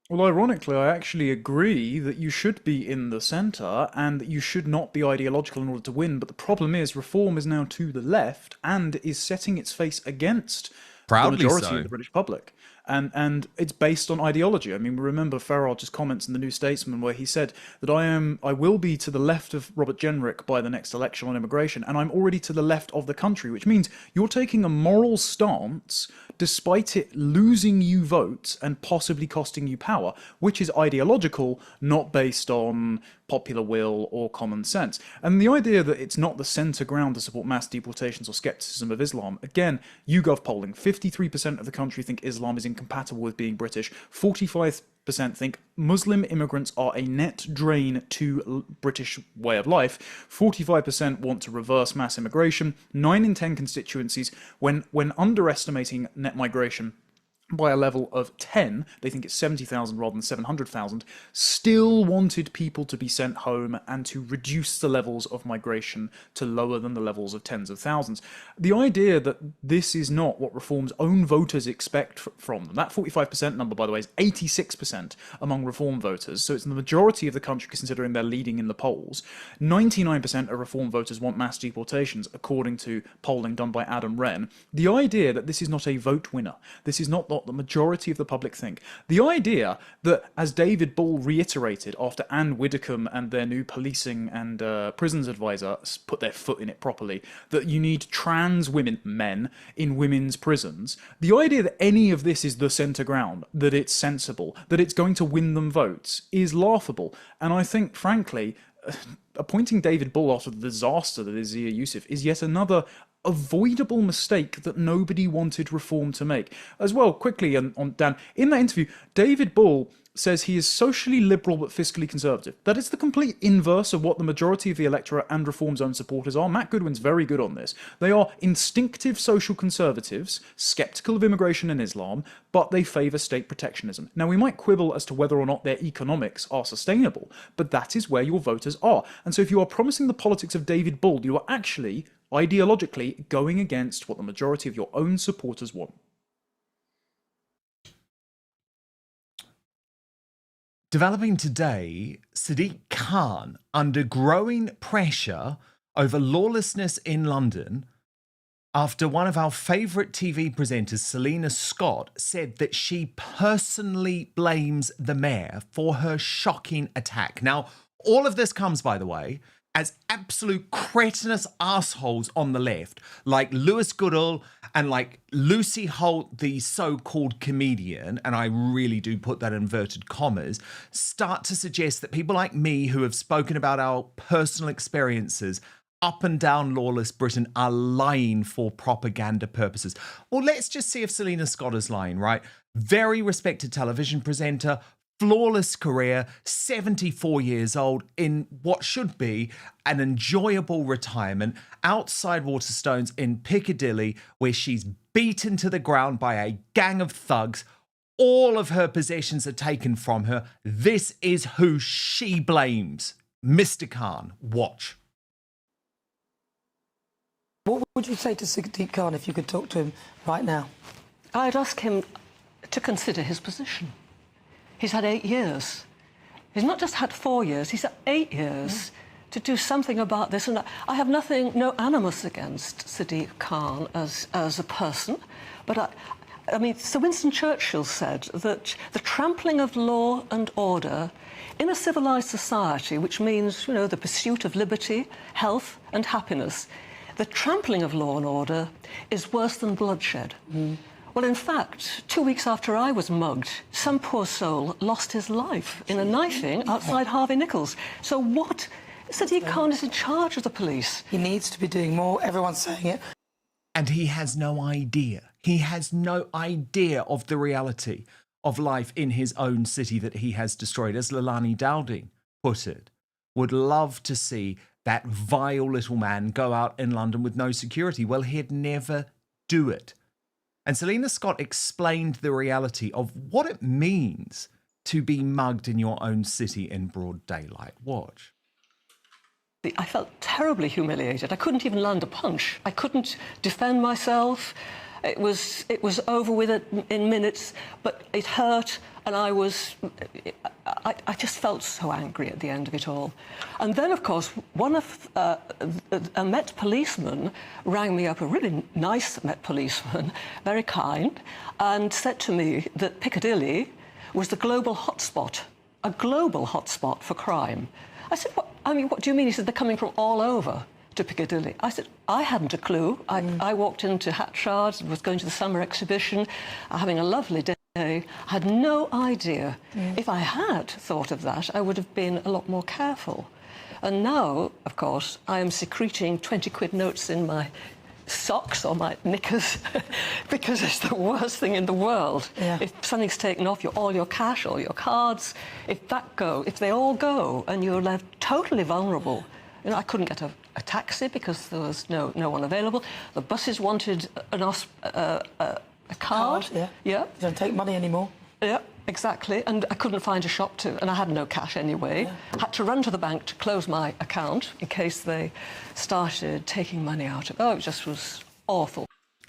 Well, ironically, I actually agree that you should be in the centre and that you should not be ideological in order to win. But the problem is reform is now to the left and is setting its face against the majority of the British public. And it's based on ideology. I mean, remember Farage's comments in the New Statesman where he said that I will be to the left of Robert Jenrick by the next election on immigration, and I'm already to the left of the country, which means you're taking a moral stance despite it losing you votes and possibly costing you power, which is ideological, not based on popular will or common sense. And the idea that it's not the centre ground to support mass deportations or scepticism of Islam, again, YouGov polling, 53% of the country think Islam is incompatible with being British, 45% think Muslim immigrants are a net drain to British way of life, 45% want to reverse mass immigration, 9 in 10 constituencies, when underestimating net migration by a level of 10, they think it's 70,000 rather than 700,000, still wanted people to be sent home and to reduce the levels of migration to lower than the levels of tens of thousands. The idea that this is not what Reform's own voters expect from them, that 45% number, by the way, is 86% among Reform voters, so it's the majority of the country considering they're leading in the polls. 99% of Reform voters want mass deportations, according to polling done by Adam Wren. The idea that this is not a vote winner, this is not what the majority of the public think. The idea that, as David Bull reiterated after Anne Widdecombe and their new policing and prisons advisor put their foot in it properly, that you need trans men in women's prisons, the idea that any of this is the centre ground, that it's sensible, that it's going to win them votes, is laughable. And I think, frankly, appointing David Bull after the disaster that is Zia Youssef is yet another avoidable mistake that nobody wanted reform to make. As well, quickly on Dan, in that interview, David Bull says he is socially liberal but fiscally conservative. That is the complete inverse of what the majority of the electorate and Reform Zone supporters are. Matt Goodwin's very good on this. They are instinctive social conservatives, sceptical of immigration and Islam, but they favour state protectionism. Now, we might quibble as to whether or not their economics are sustainable, but that is where your voters are. And so if you are promising the politics of David Bull, you are actually, ideologically, going against what the majority of your own supporters want. Developing today, Sadiq Khan, under growing pressure over lawlessness in London, after one of our favourite TV presenters, Selina Scott, said that she personally blames the mayor for her shocking attack. Now, all of this comes, by the way, as absolute cretinous assholes on the left, like Lewis Goodall and like Lucy Holt, the so-called comedian, and I really do put that in inverted commas, start to suggest that people like me who have spoken about our personal experiences up and down lawless Britain are lying for propaganda purposes. Well, let's just see if Selina Scott is lying, right? Very respected television presenter, flawless career, 74 years old, in what should be an enjoyable retirement outside Waterstones in Piccadilly, where she's beaten to the ground by a gang of thugs. All of her possessions are taken from her. This is who she blames. Mr. Khan, watch. What would you say to Sadiq Khan if you could talk to him right now? I'd ask him to consider his position. He's had 8 years. He's not just had 4 years, he's had 8 years to do something about this. And I have no animus against Sadiq Khan as a person, but I mean, Sir Winston Churchill said that the trampling of law and order in a civilised society, which means, you know, the pursuit of liberty, health and happiness, the trampling of law and order is worse than bloodshed. Well, in fact, 2 weeks after I was mugged, some poor soul lost his life in a knifing outside Harvey Nichols. So what? Sadiq Khan is in charge of the police. He needs to be doing more. Everyone's saying it. And he has no idea. He has no idea of the reality of life in his own city that he has destroyed. As Leilani Dowding put it, would love to see that vile little man go out in London with no security. Well, he'd never do it. And Selina Scott explained the reality of what it means to be mugged in your own city in broad daylight. Watch. I felt terribly humiliated. I couldn't even land a punch. I couldn't defend myself. It was over with it in minutes, but it hurt, and I just felt so angry at the end of it all. And then, of course, one of a Met policeman rang me up, a really nice Met policeman, very kind, and said to me that Piccadilly was the global hotspot, a global hotspot for crime. I said, what do you mean? He said, they're coming from all over to Piccadilly. I said, I hadn't a clue. I walked into Hatchard, was going to the summer exhibition, having a lovely day. I had no idea. If I had thought of that, I would have been a lot more careful. And now, of course, I am secreting 20-quid notes in my socks or my knickers because it's the worst thing in the world. If something's taken off all your cash, all your cards, if they all go and you're left totally vulnerable. You know, I couldn't get a taxi because there was no one available. The buses wanted a card. Yeah. You don't take money anymore. Yeah, exactly. And I couldn't find a shop and I had no cash anyway. Had to run to the bank to close my account in case they started taking money out of it. Oh, it just was awful.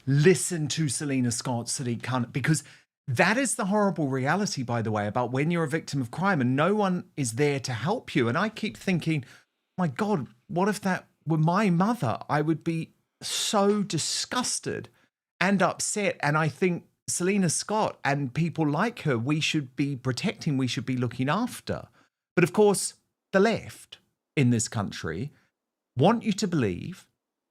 Listen to Selina Scott, Sadiq Khan, because that is the horrible reality, by the way, about when you're a victim of crime and no one is there to help you. And I keep thinking, my God, what if that were my mother? I would be so disgusted and upset. And I think Selina Scott and people like her, we should be protecting, we should be looking after. But of course, the left in this country want you to believe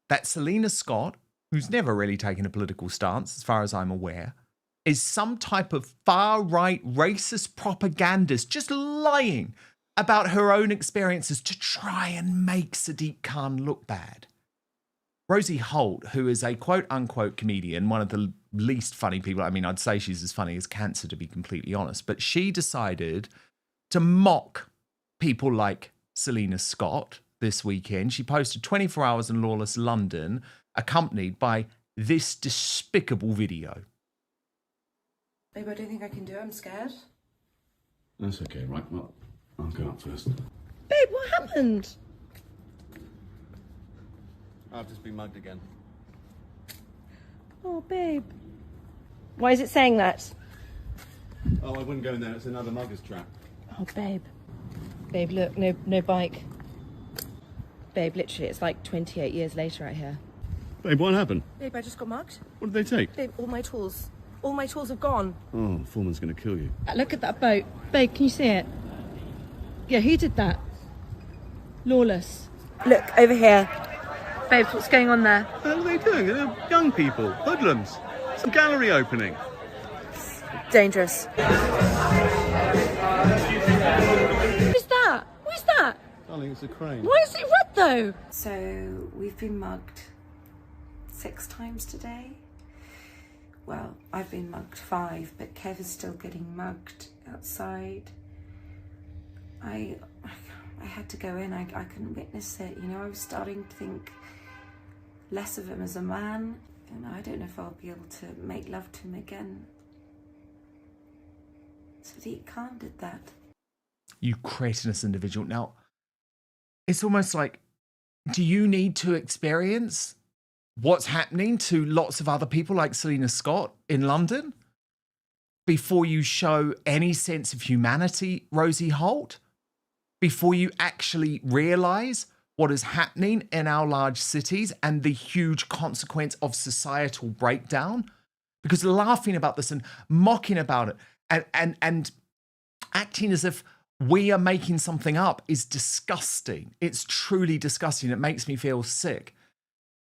that Selina Scott, who's never really taken a political stance, as far as I'm aware, is some type of far-right racist propagandist just lying about her own experiences to try and make Sadiq Khan look bad. Rosie Holt, who is a quote-unquote comedian, one of the least funny people. I mean, I'd say she's as funny as cancer, to be completely honest. But she decided to mock people like Selina Scott this weekend. She posted 24 hours in lawless London, accompanied by this despicable video. Babe, I don't think I can do it. I'm scared. That's okay, right? Well, I'll go up first. Babe, what happened? I've just been mugged again. Oh, babe. Why is it saying that? Oh, I wouldn't go in there. It's another mugger's trap. Oh, babe. Babe, look, no bike. Babe, literally, it's like 28 years later out here. Babe, what happened? Babe, I just got mugged. What did they take? Babe, all my tools. All my tools have gone. Oh, the foreman's going to kill you. Look at that boat. Babe, can you see it? Yeah, who did that? Lawless. Look, over here. Babes, what's going on there? What are they doing? They're young people, hoodlums. Some gallery opening. Dangerous. Who's that? Who's that? Darling, it's a crane. Why is it red though? So we've been mugged 6 times today. Well, I've been mugged 5, but Kev is still getting mugged outside. I had to go in. I couldn't witness it. You know, I was starting to think less of him as a man, and I don't know if I'll be able to make love to him again. Sadiq Khan did that. You cretinous individual. Now, it's almost like, do you need to experience what's happening to lots of other people like Selina Scott in London before you show any sense of humanity, Rosie Holt? Before you actually realise what is happening in our large cities and the huge consequence of societal breakdown? Because laughing about this and mocking about it and acting as if we are making something up is disgusting. It's truly disgusting. It makes me feel sick.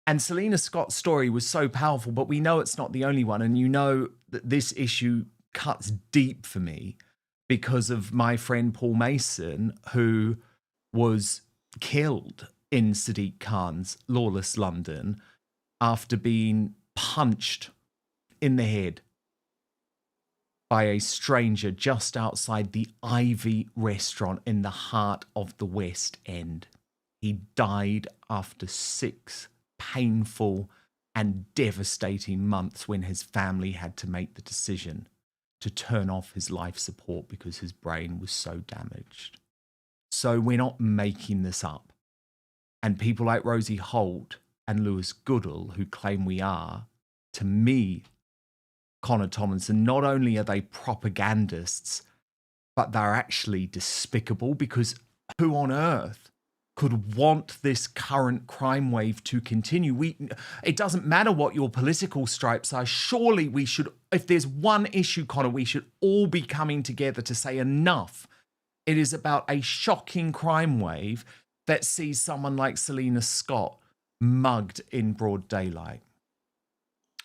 And Selina Scott's story was so powerful, but we know it's not the only one. And you know that this issue cuts deep for me because of my friend Paul Mason, who was killed in Sadiq Khan's lawless London after being punched in the head by a stranger just outside the Ivy restaurant in the heart of the West End. He died after 6 painful and devastating months when his family had to make the decision to turn off his life support because his brain was so damaged. So we're not making this up. And people like Rosie Holt and Lewis Goodall, who claim we are, to me, Connor Tomlinson, not only are they propagandists, but they're actually despicable, because who on earth could want this current crime wave to continue? It doesn't matter what your political stripes are. Surely we should, if there's one issue, Connor, we should all be coming together to say enough. It is about a shocking crime wave that sees someone like Selina Scott mugged in broad daylight.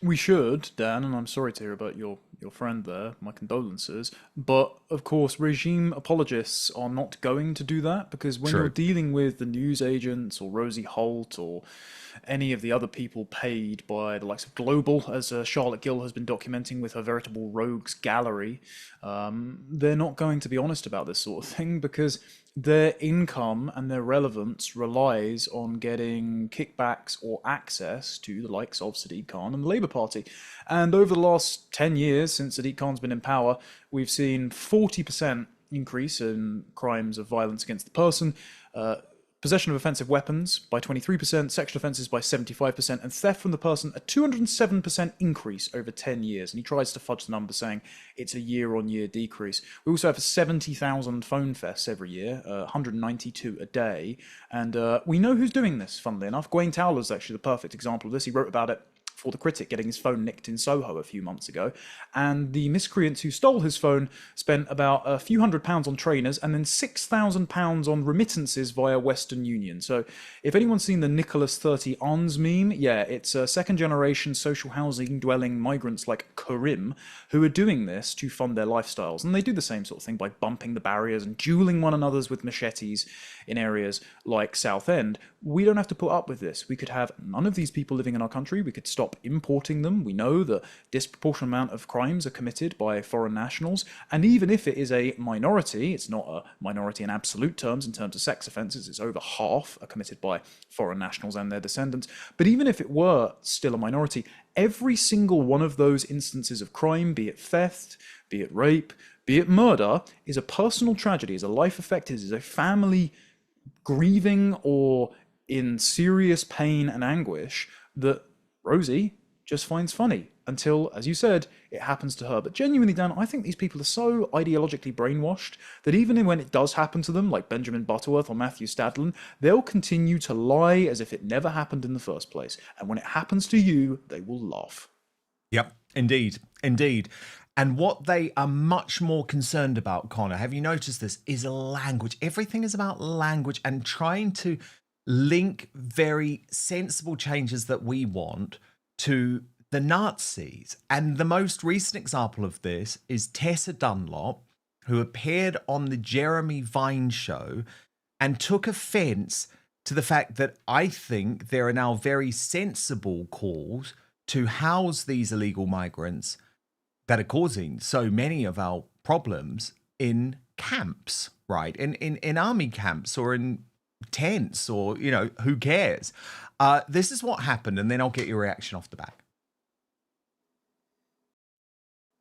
We should, Dan, and I'm sorry to hear about your friend there, my condolences, but of course regime apologists are not going to do that, because when you're dealing with the news agents or Rosie Holt or any of the other people paid by the likes of Global, as Charlotte Gill has been documenting with her veritable rogues gallery, they're not going to be honest about this sort of thing, because their income and their relevance relies on getting kickbacks or access to the likes of Sadiq Khan and the Labour Party. And over the last 10 years, since Sadiq Khan's been in power, we've seen 40% increase in crimes of violence against the person, possession of offensive weapons by 23%, sexual offences by 75%, and theft from the person a 207% increase over 10 years. And he tries to fudge the number, saying it's a year-on-year decrease. We also have 70,000 phone fests every year, 192 a day. And we know who's doing this, funnily enough. Gawain Towler's actually the perfect example of this. He wrote about it for The Critic getting his phone nicked in Soho a few months ago, and the miscreants who stole his phone spent about a few £100 on trainers and then £6,000 on remittances via Western Union. So if anyone's seen the Nicholas 30 Ons meme, yeah, it's second-generation social housing dwelling migrants like Karim who are doing this to fund their lifestyles, and they do the same sort of thing by bumping the barriers and dueling one another's with machetes in areas like Southend. We don't have to put up with this. We could have none of these people living in our country. We could stop importing them. We know that disproportionate amount of crimes are committed by foreign nationals, and even if it is a minority, it's not a minority in absolute terms in terms of sex offences, it's over half are committed by foreign nationals and their descendants. But even if it were still a minority, every single one of those instances of crime, be it theft, be it rape, be it murder, is a personal tragedy, is a life affected, is a family grieving or in serious pain and anguish that Rosie just finds funny until, as you said, it happens to her. But genuinely, Dan, I think these people are so ideologically brainwashed that even when it does happen to them, like Benjamin Butterworth or Matthew Stadlen, they'll continue to lie as if it never happened in the first place. And when it happens to you, they will laugh. Yep, indeed, indeed. And what they are much more concerned about, Connor, have you noticed this, is language. Everything is about language and trying to link very sensible changes that we want to the Nazis. And the most recent example of this is Tessa Dunlop, who appeared on the Jeremy Vine show and took offence to the fact that I think there are now very sensible calls to house these illegal migrants that are causing so many of our problems in camps, right? In army camps or in tents or, you know, who cares? This is what happened, and then I'll get your reaction off the back.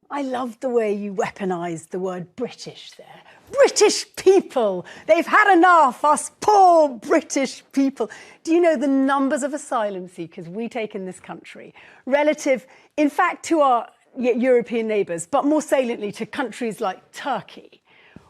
I love the way you weaponised the word British there. British people! They've had enough, us poor British people. Do you know the numbers of asylum seekers we take in this country relative, in fact, to our European neighbours, but more saliently to countries like Turkey,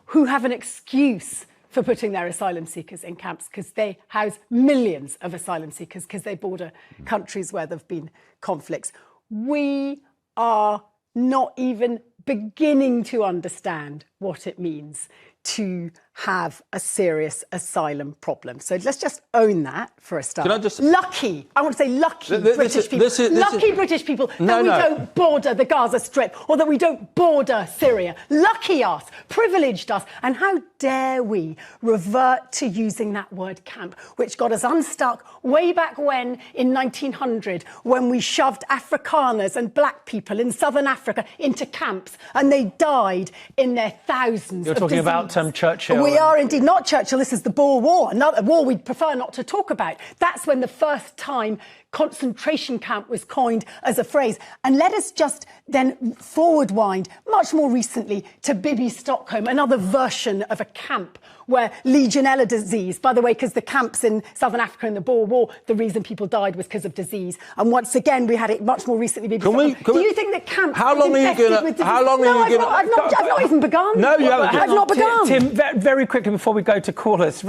who have an excuse for putting their asylum seekers in camps because they house millions of asylum seekers because they border countries where there have been conflicts. We are not even beginning to understand what it means to have a serious asylum problem. So let's just own that for a start. Can I just... Lucky, I want to say lucky British people. Lucky British people that we don't border the Gaza Strip or that we don't border Syria. Lucky us, privileged us. And how dare we revert to using that word camp, which got us unstuck way back when in 1900, when we shoved Afrikaners and black people in southern Africa into camps and they died in their thousands. You're talking about Churchill. We are indeed not Churchill. This is the Boer War, another war we'd prefer not to talk about. That's when the first time concentration camp was coined as a phrase. And let us just then forward wind much more recently to Bibi Stockholm, another version of a camp where Legionella disease, by the way, because the camps in southern Africa in the Boer War, the reason people died was because of disease. And once again, we had it much more recently. Bibi Stockholm. Do you think that camps? How long are you going to? How long are you going to? I've not even begun. No, you haven't. I've not begun. Tim, very quickly before we go to callers.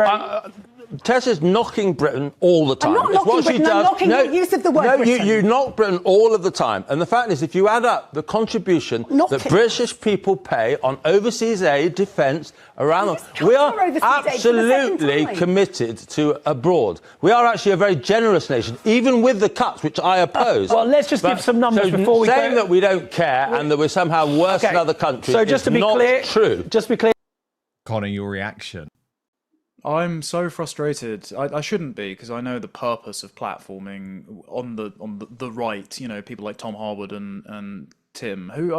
Tessa's knocking Britain all the time. I'm not knocking Britain, I'm knocking the use of the word Britain. You knock Britain all of the time. And the fact is, if you add up the contribution that British people pay on overseas aid, defence, around the we are absolutely committed to abroad. We are actually a very generous nation, even with the cuts, which I oppose. Well, let's just give some numbers before we go. Saying that we don't care and that we're somehow worse than other countries is not true. Just to be clear. Connor, your reaction? I'm so frustrated. I shouldn't be, because I know the purpose of platforming on the right. You know, people like Tom Harwood and Tim, who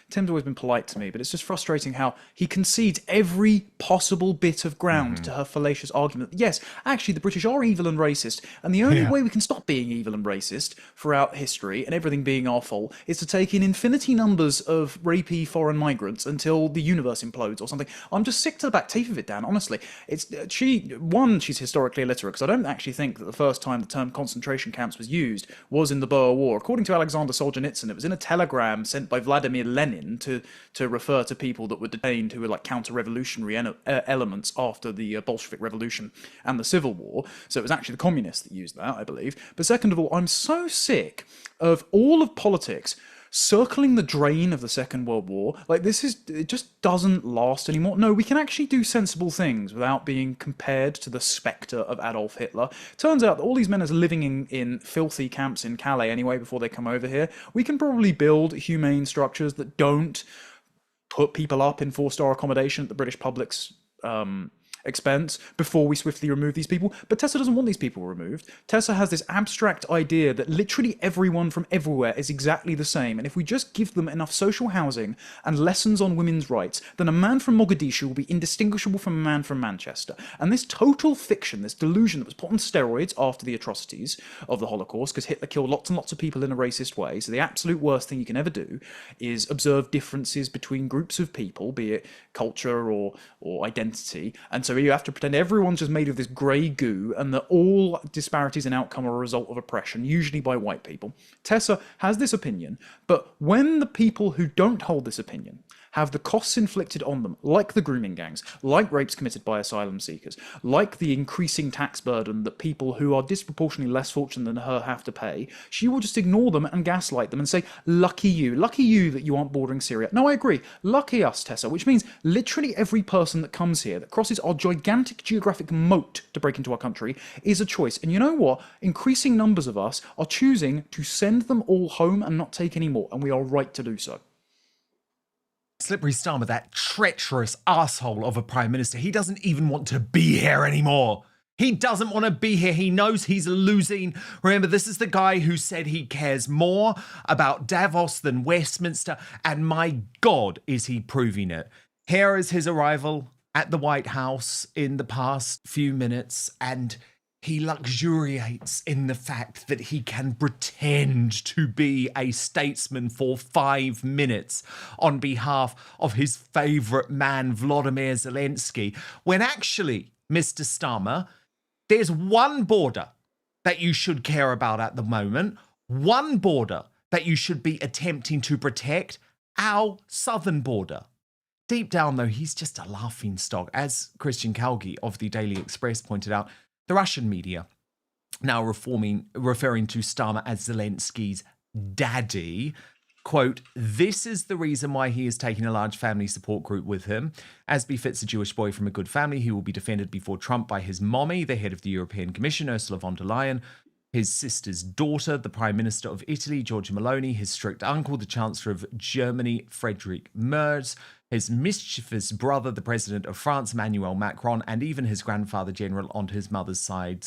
Tim's always been polite to me, but it's just frustrating how he concedes every possible bit of ground to her fallacious argument. Yes, actually, the British are evil and racist, and the only way we can stop being evil and racist throughout history and everything being our fault is to take in infinity numbers of rapey foreign migrants until the universe implodes or something. I'm just sick to the back teeth of it, Dan, honestly. She's historically illiterate, because I don't actually think that the first time the term concentration camps was used was in the Boer War. According to Alexander Solzhenitsyn, it was in a telegram sent by Vladimir Lenin to refer to people that were detained who were like counter-revolutionary elements after the Bolshevik Revolution and the Civil War. So it was actually the communists that used that, I believe. But second of all, I'm so sick of all of politics circling the drain of the Second World War. Like, it just doesn't last anymore. No, we can actually do sensible things without being compared to the spectre of Adolf Hitler. Turns out that all these men are living in filthy camps in Calais anyway before they come over here. We can probably build humane structures that don't put people up in 4-star accommodation at the British public's expense before we swiftly remove these people. But Tessa doesn't want these people removed. Tessa has this abstract idea that literally everyone from everywhere is exactly the same, and if we just give them enough social housing and lessons on women's rights, then a man from Mogadishu will be indistinguishable from a man from Manchester. And this total fiction, this delusion that was put on steroids after the atrocities of the Holocaust, because Hitler killed lots and lots of people in a racist way, so the absolute worst thing you can ever do is observe differences between groups of people, be it culture or identity, and so you have to pretend everyone's just made of this grey goo and that all disparities in outcome are a result of oppression, usually by white people. Tessa has this opinion, but when the people who don't hold this opinion have the costs inflicted on them, like the grooming gangs, like rapes committed by asylum seekers, like the increasing tax burden that people who are disproportionately less fortunate than her have to pay, she will just ignore them and gaslight them and say, lucky you that you aren't bordering Syria. No, I agree. Lucky us, Tessa, which means literally every person that comes here, that crosses our gigantic geographic moat to break into our country, is a choice. And you know what? Increasing numbers of us are choosing to send them all home and not take any more, and we are right to do so. Slippery Starmer, that treacherous asshole of a prime minister, he doesn't even want to be here anymore. He doesn't want to be here. He knows he's losing. Remember, this is the guy who said he cares more about Davos than Westminster, and my God, is he proving it. Here is his arrival at the White House in the past few minutes, and he luxuriates in the fact that he can pretend to be a statesman for 5 minutes on behalf of his favourite man, Volodymyr Zelensky, when actually, Mr. Starmer, there's one border that you should care about at the moment, one border that you should be attempting to protect, our southern border. Deep down, though, he's just a laughingstock. As Christian Calgi of the Daily Express pointed out, the Russian media now referring to Starmer as Zelensky's daddy. Quote, this is the reason why he is taking a large family support group with him. As befits a Jewish boy from a good family, he will be defended before Trump by his mommy, the head of the European Commission, Ursula von der Leyen, his sister's daughter, the Prime Minister of Italy, Giorgia Meloni, his strict uncle, the Chancellor of Germany, Friedrich Merz, his mischievous brother, the President of France, Emmanuel Macron, and even his grandfather general on his mother's side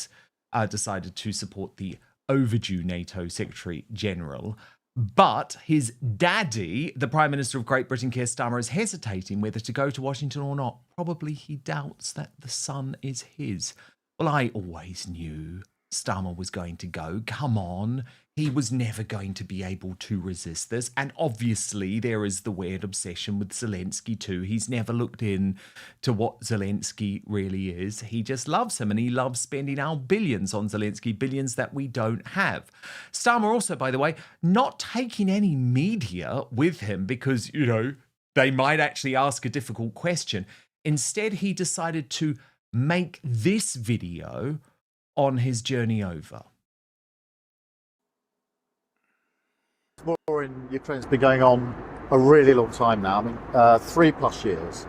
decided to support the overdue NATO Secretary General. But his daddy, the Prime Minister of Great Britain, Keir Starmer, is hesitating whether to go to Washington or not. Probably he doubts that the son is his. Well, I always knew Starmer was going to go. Come on. He was never going to be able to resist this. And obviously there is the weird obsession with Zelensky too. He's never looked in to what Zelensky really is. He just loves him, and he loves spending our billions on Zelensky, billions that we don't have. Starmer also, by the way, not taking any media with him because, you know, they might actually ask a difficult question. Instead, he decided to make this video on his journey over. War in Ukraine has been going on a really long time now. I mean, 3+ years.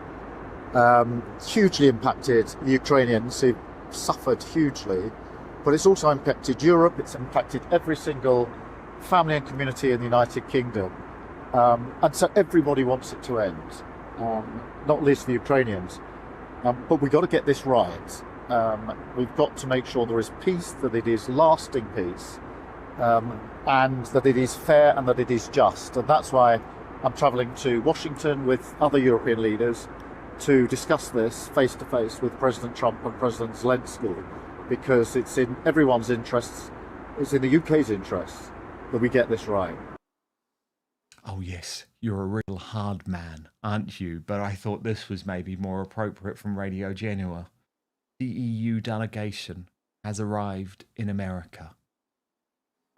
Hugely impacted the Ukrainians, who suffered hugely, but it's also impacted Europe. It's impacted every single family and community in the United Kingdom, and so everybody wants it to end, not least the Ukrainians. But we've got to get this right. We've got to make sure there is peace, that it is lasting peace, and that it is fair and that it is just. And that's why I'm travelling to Washington with other European leaders to discuss this face to face with President Trump and President Zelensky, because it's in everyone's interests, it's in the UK's interests that we get this right. Oh yes, you're a real hard man, aren't you? But I thought this was maybe more appropriate from Radio Genua. The EU delegation has arrived in America.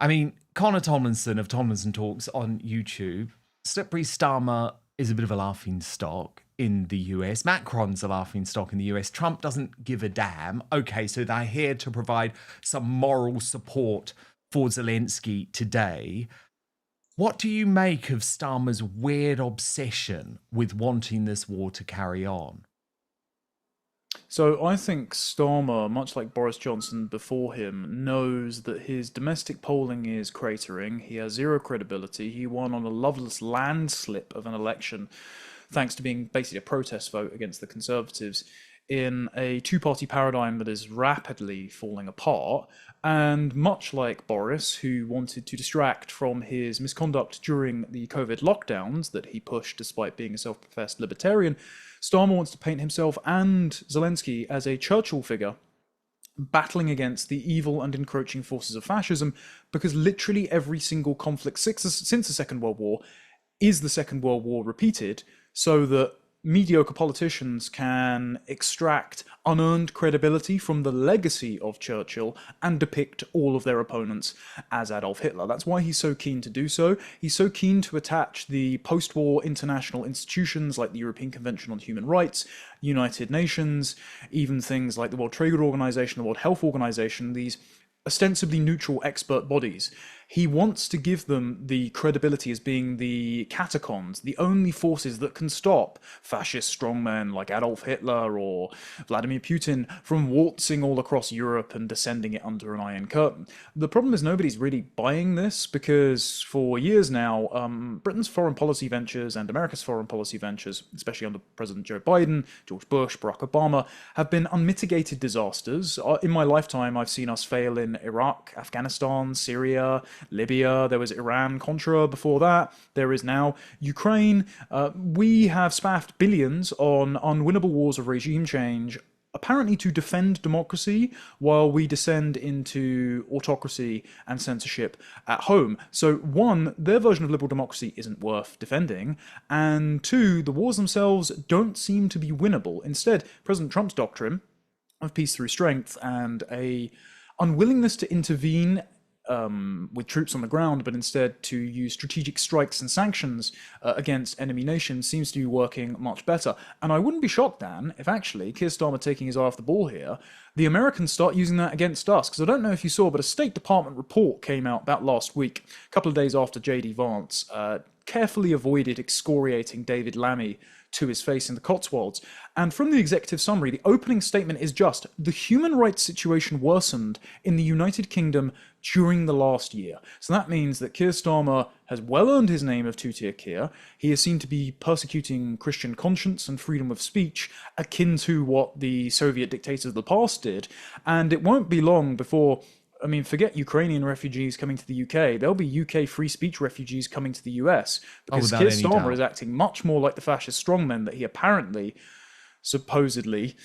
I mean, Connor Tomlinson of Tomlinson Talks on YouTube. Slippery Starmer is a bit of a laughing stock in the US. Macron's a laughing stock in the US. Trump doesn't give a damn. Okay, so they're here to provide some moral support for Zelensky today. What do you make of Starmer's weird obsession with wanting this war to carry on? So I think Starmer, much like Boris Johnson before him, knows that his domestic polling is cratering. He has zero credibility. He won on a loveless landslip of an election, thanks to being basically a protest vote against the Conservatives in a two-party paradigm that is rapidly falling apart. And much like Boris, who wanted to distract from his misconduct during the COVID lockdowns that he pushed despite being a self-professed libertarian, Starmer wants to paint himself and Zelensky as a Churchill figure battling against the evil and encroaching forces of fascism, because literally every single conflict since the Second World War is the Second World War repeated, so that mediocre politicians can extract unearned credibility from the legacy of Churchill and depict all of their opponents as Adolf Hitler. That's why he's so keen to do so. He's so keen to attach the post-war international institutions like the European Convention on Human Rights, United Nations, even things like the World Trade Organization, the World Health Organization, these ostensibly neutral expert bodies. He wants to give them the credibility as being the catacons, the only forces that can stop fascist strongmen like Adolf Hitler or Vladimir Putin from waltzing all across Europe and descending it under an iron curtain. The problem is nobody's really buying this, because for years now, Britain's foreign policy ventures and America's foreign policy ventures, especially under President Joe Biden, George Bush, Barack Obama, have been unmitigated disasters. In my lifetime, I've seen us fail in Iraq, Afghanistan, Syria, Libya. There was Iran-Contra before that. There is now Ukraine. We have spaffed billions on unwinnable wars of regime change, apparently to defend democracy, while we descend into autocracy and censorship at home. So one, their version of liberal democracy isn't worth defending, and two, the wars themselves don't seem to be winnable. Instead, President Trump's doctrine of peace through strength and a unwillingness to intervene with troops on the ground, but instead to use strategic strikes and sanctions against enemy nations seems to be working much better. And I wouldn't be shocked, Dan, if actually Keir Starmer taking his eye off the ball here, the Americans start using that against us. Because I don't know if you saw, but a State Department report came out about last week, a couple of days after J.D. Vance carefully avoided excoriating David Lammy to his face in the Cotswolds. And from the executive summary, the opening statement is just, the human rights situation worsened in the United Kingdom during the last year. So that means that Keir Starmer has well earned his name of two-tier Keir. He is seen to be persecuting Christian conscience and freedom of speech, akin to what the Soviet dictators of the past did. And it won't be long before, I mean, forget Ukrainian refugees coming to the UK. There'll be UK free speech refugees coming to the US, because Keir Starmer is acting much more like the fascist strongmen that he apparently, supposedly,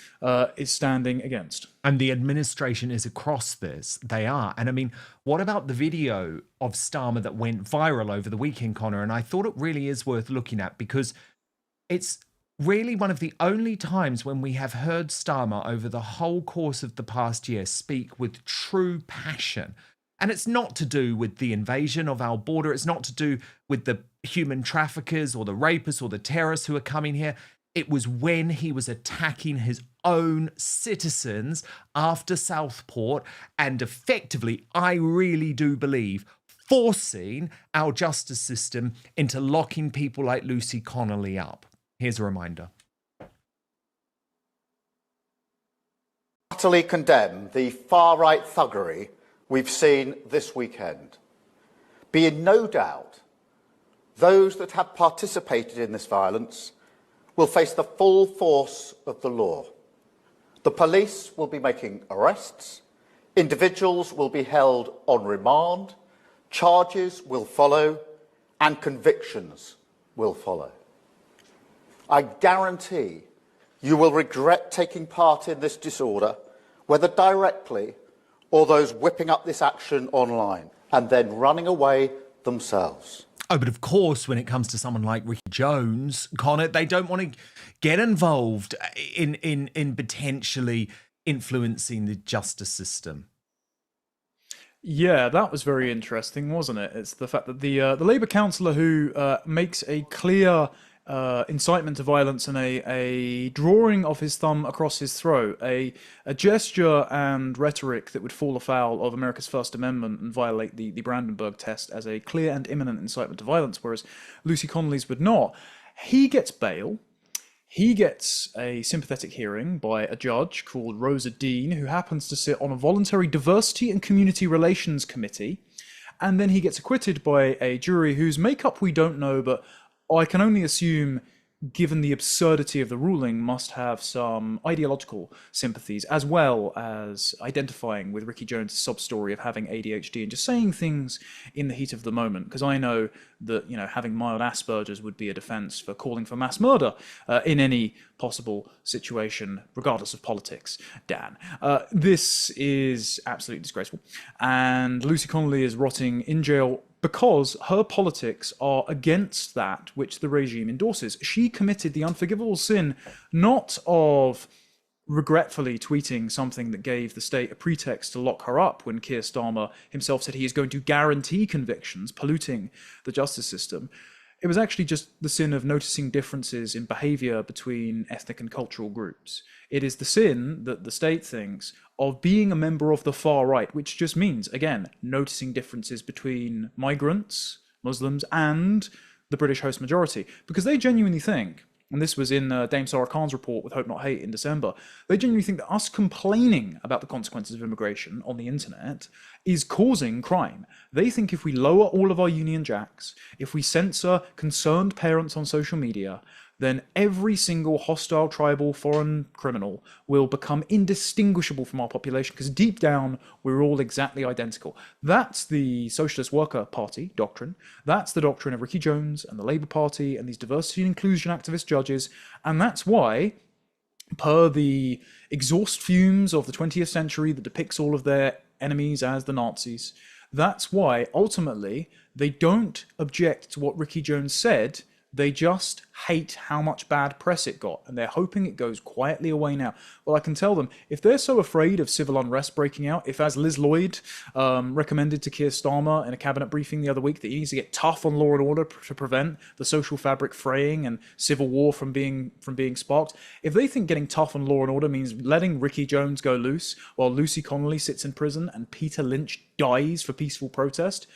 is standing against. And the administration is across this. They are. And I mean, what about the video of Starmer that went viral over the weekend, Connor? And I thought it really is worth looking at, because it's really one of the only times when we have heard Starmer over the whole course of the past year speak with true passion. And it's not to do with the invasion of our border. It's not to do with the human traffickers or the rapists or the terrorists who are coming here. It was when he was attacking his own citizens after Southport and effectively, I really do believe, forcing our justice system into locking people like Lucy Connolly up. Here's a reminder. Utterly condemn the far-right thuggery we've seen this weekend. Be in no doubt, those that have participated in this violence will face the full force of the law. The police will be making arrests, individuals will be held on remand, charges will follow, and convictions will follow. I guarantee you will regret taking part in this disorder, whether directly or those whipping up this action online and then running away themselves. Oh, but of course, when it comes to someone like Ricky Jones, Connor, they don't want to get involved in potentially influencing the justice system. Yeah, that was very interesting, wasn't it? It's the fact that the Labour councillor who makes a clear incitement to violence and a drawing of his thumb across his throat, a gesture and rhetoric that would fall afoul of America's First Amendment and violate the Brandenburg test as a clear and imminent incitement to violence, whereas Lucy Connolly's would not. He gets bail. He gets a sympathetic hearing by a judge called Rosa Dean, who happens to sit on a voluntary diversity and community relations committee. And then he gets acquitted by a jury whose makeup we don't know, but I can only assume, given the absurdity of the ruling, must have some ideological sympathies, as well as identifying with Ricky Jones' sub-story of having ADHD and just saying things in the heat of the moment. Because I know that, you know, having mild Asperger's would be a defense for calling for mass murder in any possible situation, regardless of politics, Dan. This is absolutely disgraceful. And Lucy Connolly is rotting in jail because her politics are against that which the regime endorses. She committed the unforgivable sin not of regretfully tweeting something that gave the state a pretext to lock her up when Keir Starmer himself said he is going to guarantee convictions, polluting the justice system. It was actually just the sin of noticing differences in behaviour between ethnic and cultural groups. It is the sin that the state thinks of being a member of the far right, which just means, again, noticing differences between migrants, Muslims, and the British host majority. Because they genuinely think, and this was in Dame Sarah Khan's report with Hope Not Hate in December, they genuinely think that us complaining about the consequences of immigration on the internet is causing crime. They think if we lower all of our Union Jacks, if we censor concerned parents on social media, then every single hostile, tribal, foreign criminal will become indistinguishable from our population, because deep down, we're all exactly identical. That's the Socialist Worker Party doctrine. That's the doctrine of Ricky Jones and the Labour Party and these diversity and inclusion activist judges. And that's why, per the exhaust fumes of the 20th century that depicts all of their enemies as the Nazis, that's why, ultimately, they don't object to what Ricky Jones said. They just hate how much bad press it got, and they're hoping it goes quietly away now. Well, I can tell them, if they're so afraid of civil unrest breaking out, if, as Liz Lloyd recommended to Keir Starmer in a cabinet briefing the other week, that he needs to get tough on law and order to prevent the social fabric fraying and civil war from being sparked, if they think getting tough on law and order means letting Ricky Jones go loose while Lucy Connolly sits in prison and Peter Lynch dies for peaceful protest,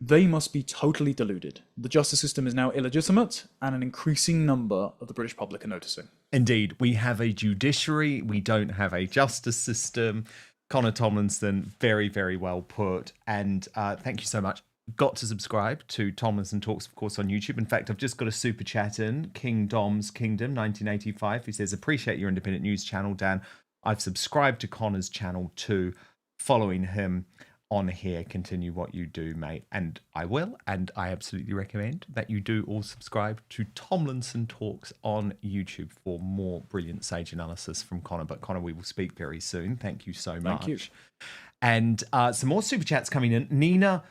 they must be totally deluded. The justice system is now illegitimate, and an increasing number of the British public are noticing. Indeed, we have a judiciary, we don't have a justice system. Connor Tomlinson, very, very well put. And thank you so much. Got to subscribe to Tomlinson Talks, of course, on YouTube. In fact, I've just got a super chat in. King Dom's Kingdom, 1985, who says, appreciate your independent news channel, Dan. I've subscribed to Connor's channel too, following him on here. Continue what you do, mate. And I will, and I absolutely recommend that you do all subscribe to Tomlinson Talks on YouTube for more brilliant sage analysis from Connor. But Connor, we will speak very soon. Thank you so much. Thank you. And some more super chats coming in. Nina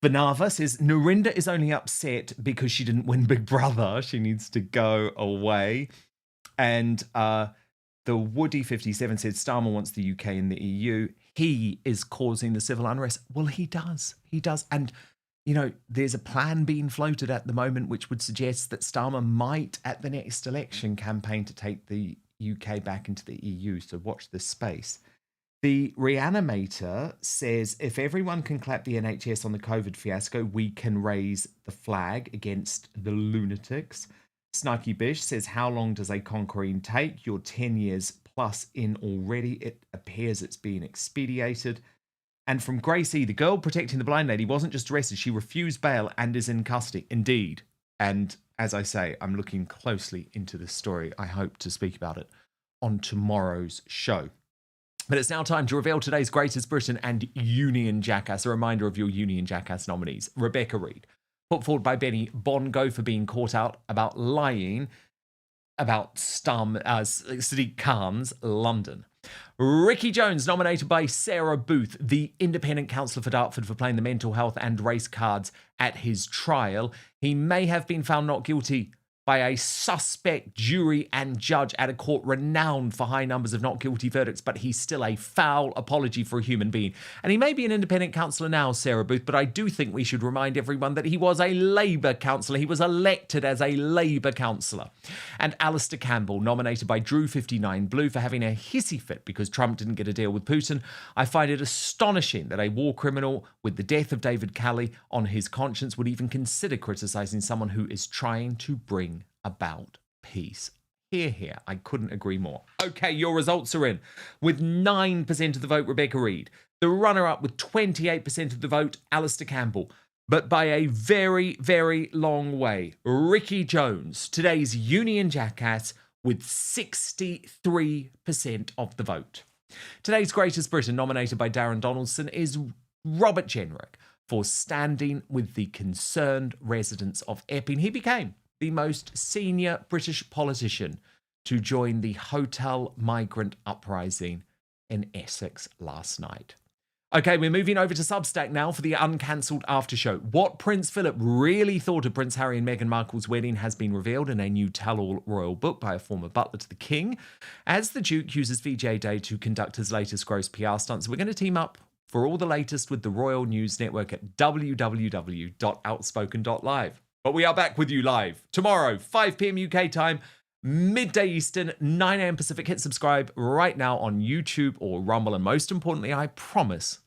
Vanava says, Norinda is only upset because she didn't win Big Brother. She needs to go away. And the Woody 57 said, Starmer wants the UK in the EU. He is causing the civil unrest. Well, he does. He does. And, you know, there's a plan being floated at the moment which would suggest that Starmer might, at the next election, campaign to take the UK back into the EU. So watch this space. The Reanimator says, if everyone can clap the NHS on the COVID fiasco, we can raise the flag against the lunatics. Snarky Bish says, how long does a conquering take? You're 10 years plus in already. It appears it's being expedited. And from Gracie, the girl protecting the blind lady wasn't just arrested, she refused bail and is in custody. Indeed. And as I say, I'm looking closely into this story. I hope to speak about it on tomorrow's show. But it's now time to reveal today's Greatest Britain and Union Jackass. A reminder of your Union Jackass nominees. Rebecca Reid, put forward by Benny Bongo for being caught out about lying about Sadiq Khan's London. Ricky Jones, nominated by Sarah Booth, the independent councillor for Dartford, for playing the mental health and race cards at his trial. He may have been found not guilty by a suspect jury and judge at a court renowned for high numbers of not guilty verdicts, but he's still a foul apology for a human being. And he may be an independent councillor now, Sarah Booth, but I do think we should remind everyone that he was a Labour councillor. He was elected as a Labour councillor. And Alistair Campbell, nominated by Drew59 Blue for having a hissy fit because Trump didn't get a deal with Putin. I find it astonishing that a war criminal with the death of David Kelly on his conscience would even consider criticising someone who is trying to bring about peace. Hear, hear. I couldn't agree more. Okay, your results are in. With 9% of the vote, Rebecca Reid. The runner-up with 28% of the vote, Alistair Campbell. But by a very, very long way, Ricky Jones, today's Union jackass, with 63% of the vote. Today's Greatest Britain, nominated by Darren Donaldson, is Robert Jenrick for standing with the concerned residents of Epping. He became the most senior British politician to join the hotel migrant uprising in Essex last night. Okay, we're moving over to Substack now for the uncancelled after show. What Prince Philip really thought of Prince Harry and Meghan Markle's wedding has been revealed in a new tell-all royal book by a former butler to the king, as the Duke uses VJ Day to conduct his latest gross PR stunts. We're going to team up for all the latest with the Royal News Network at www.outspoken.live. But we are back with you live tomorrow, 5 p.m. UK time, midday Eastern, 9 a.m. Pacific. Hit subscribe right now on YouTube or Rumble. And most importantly, I promise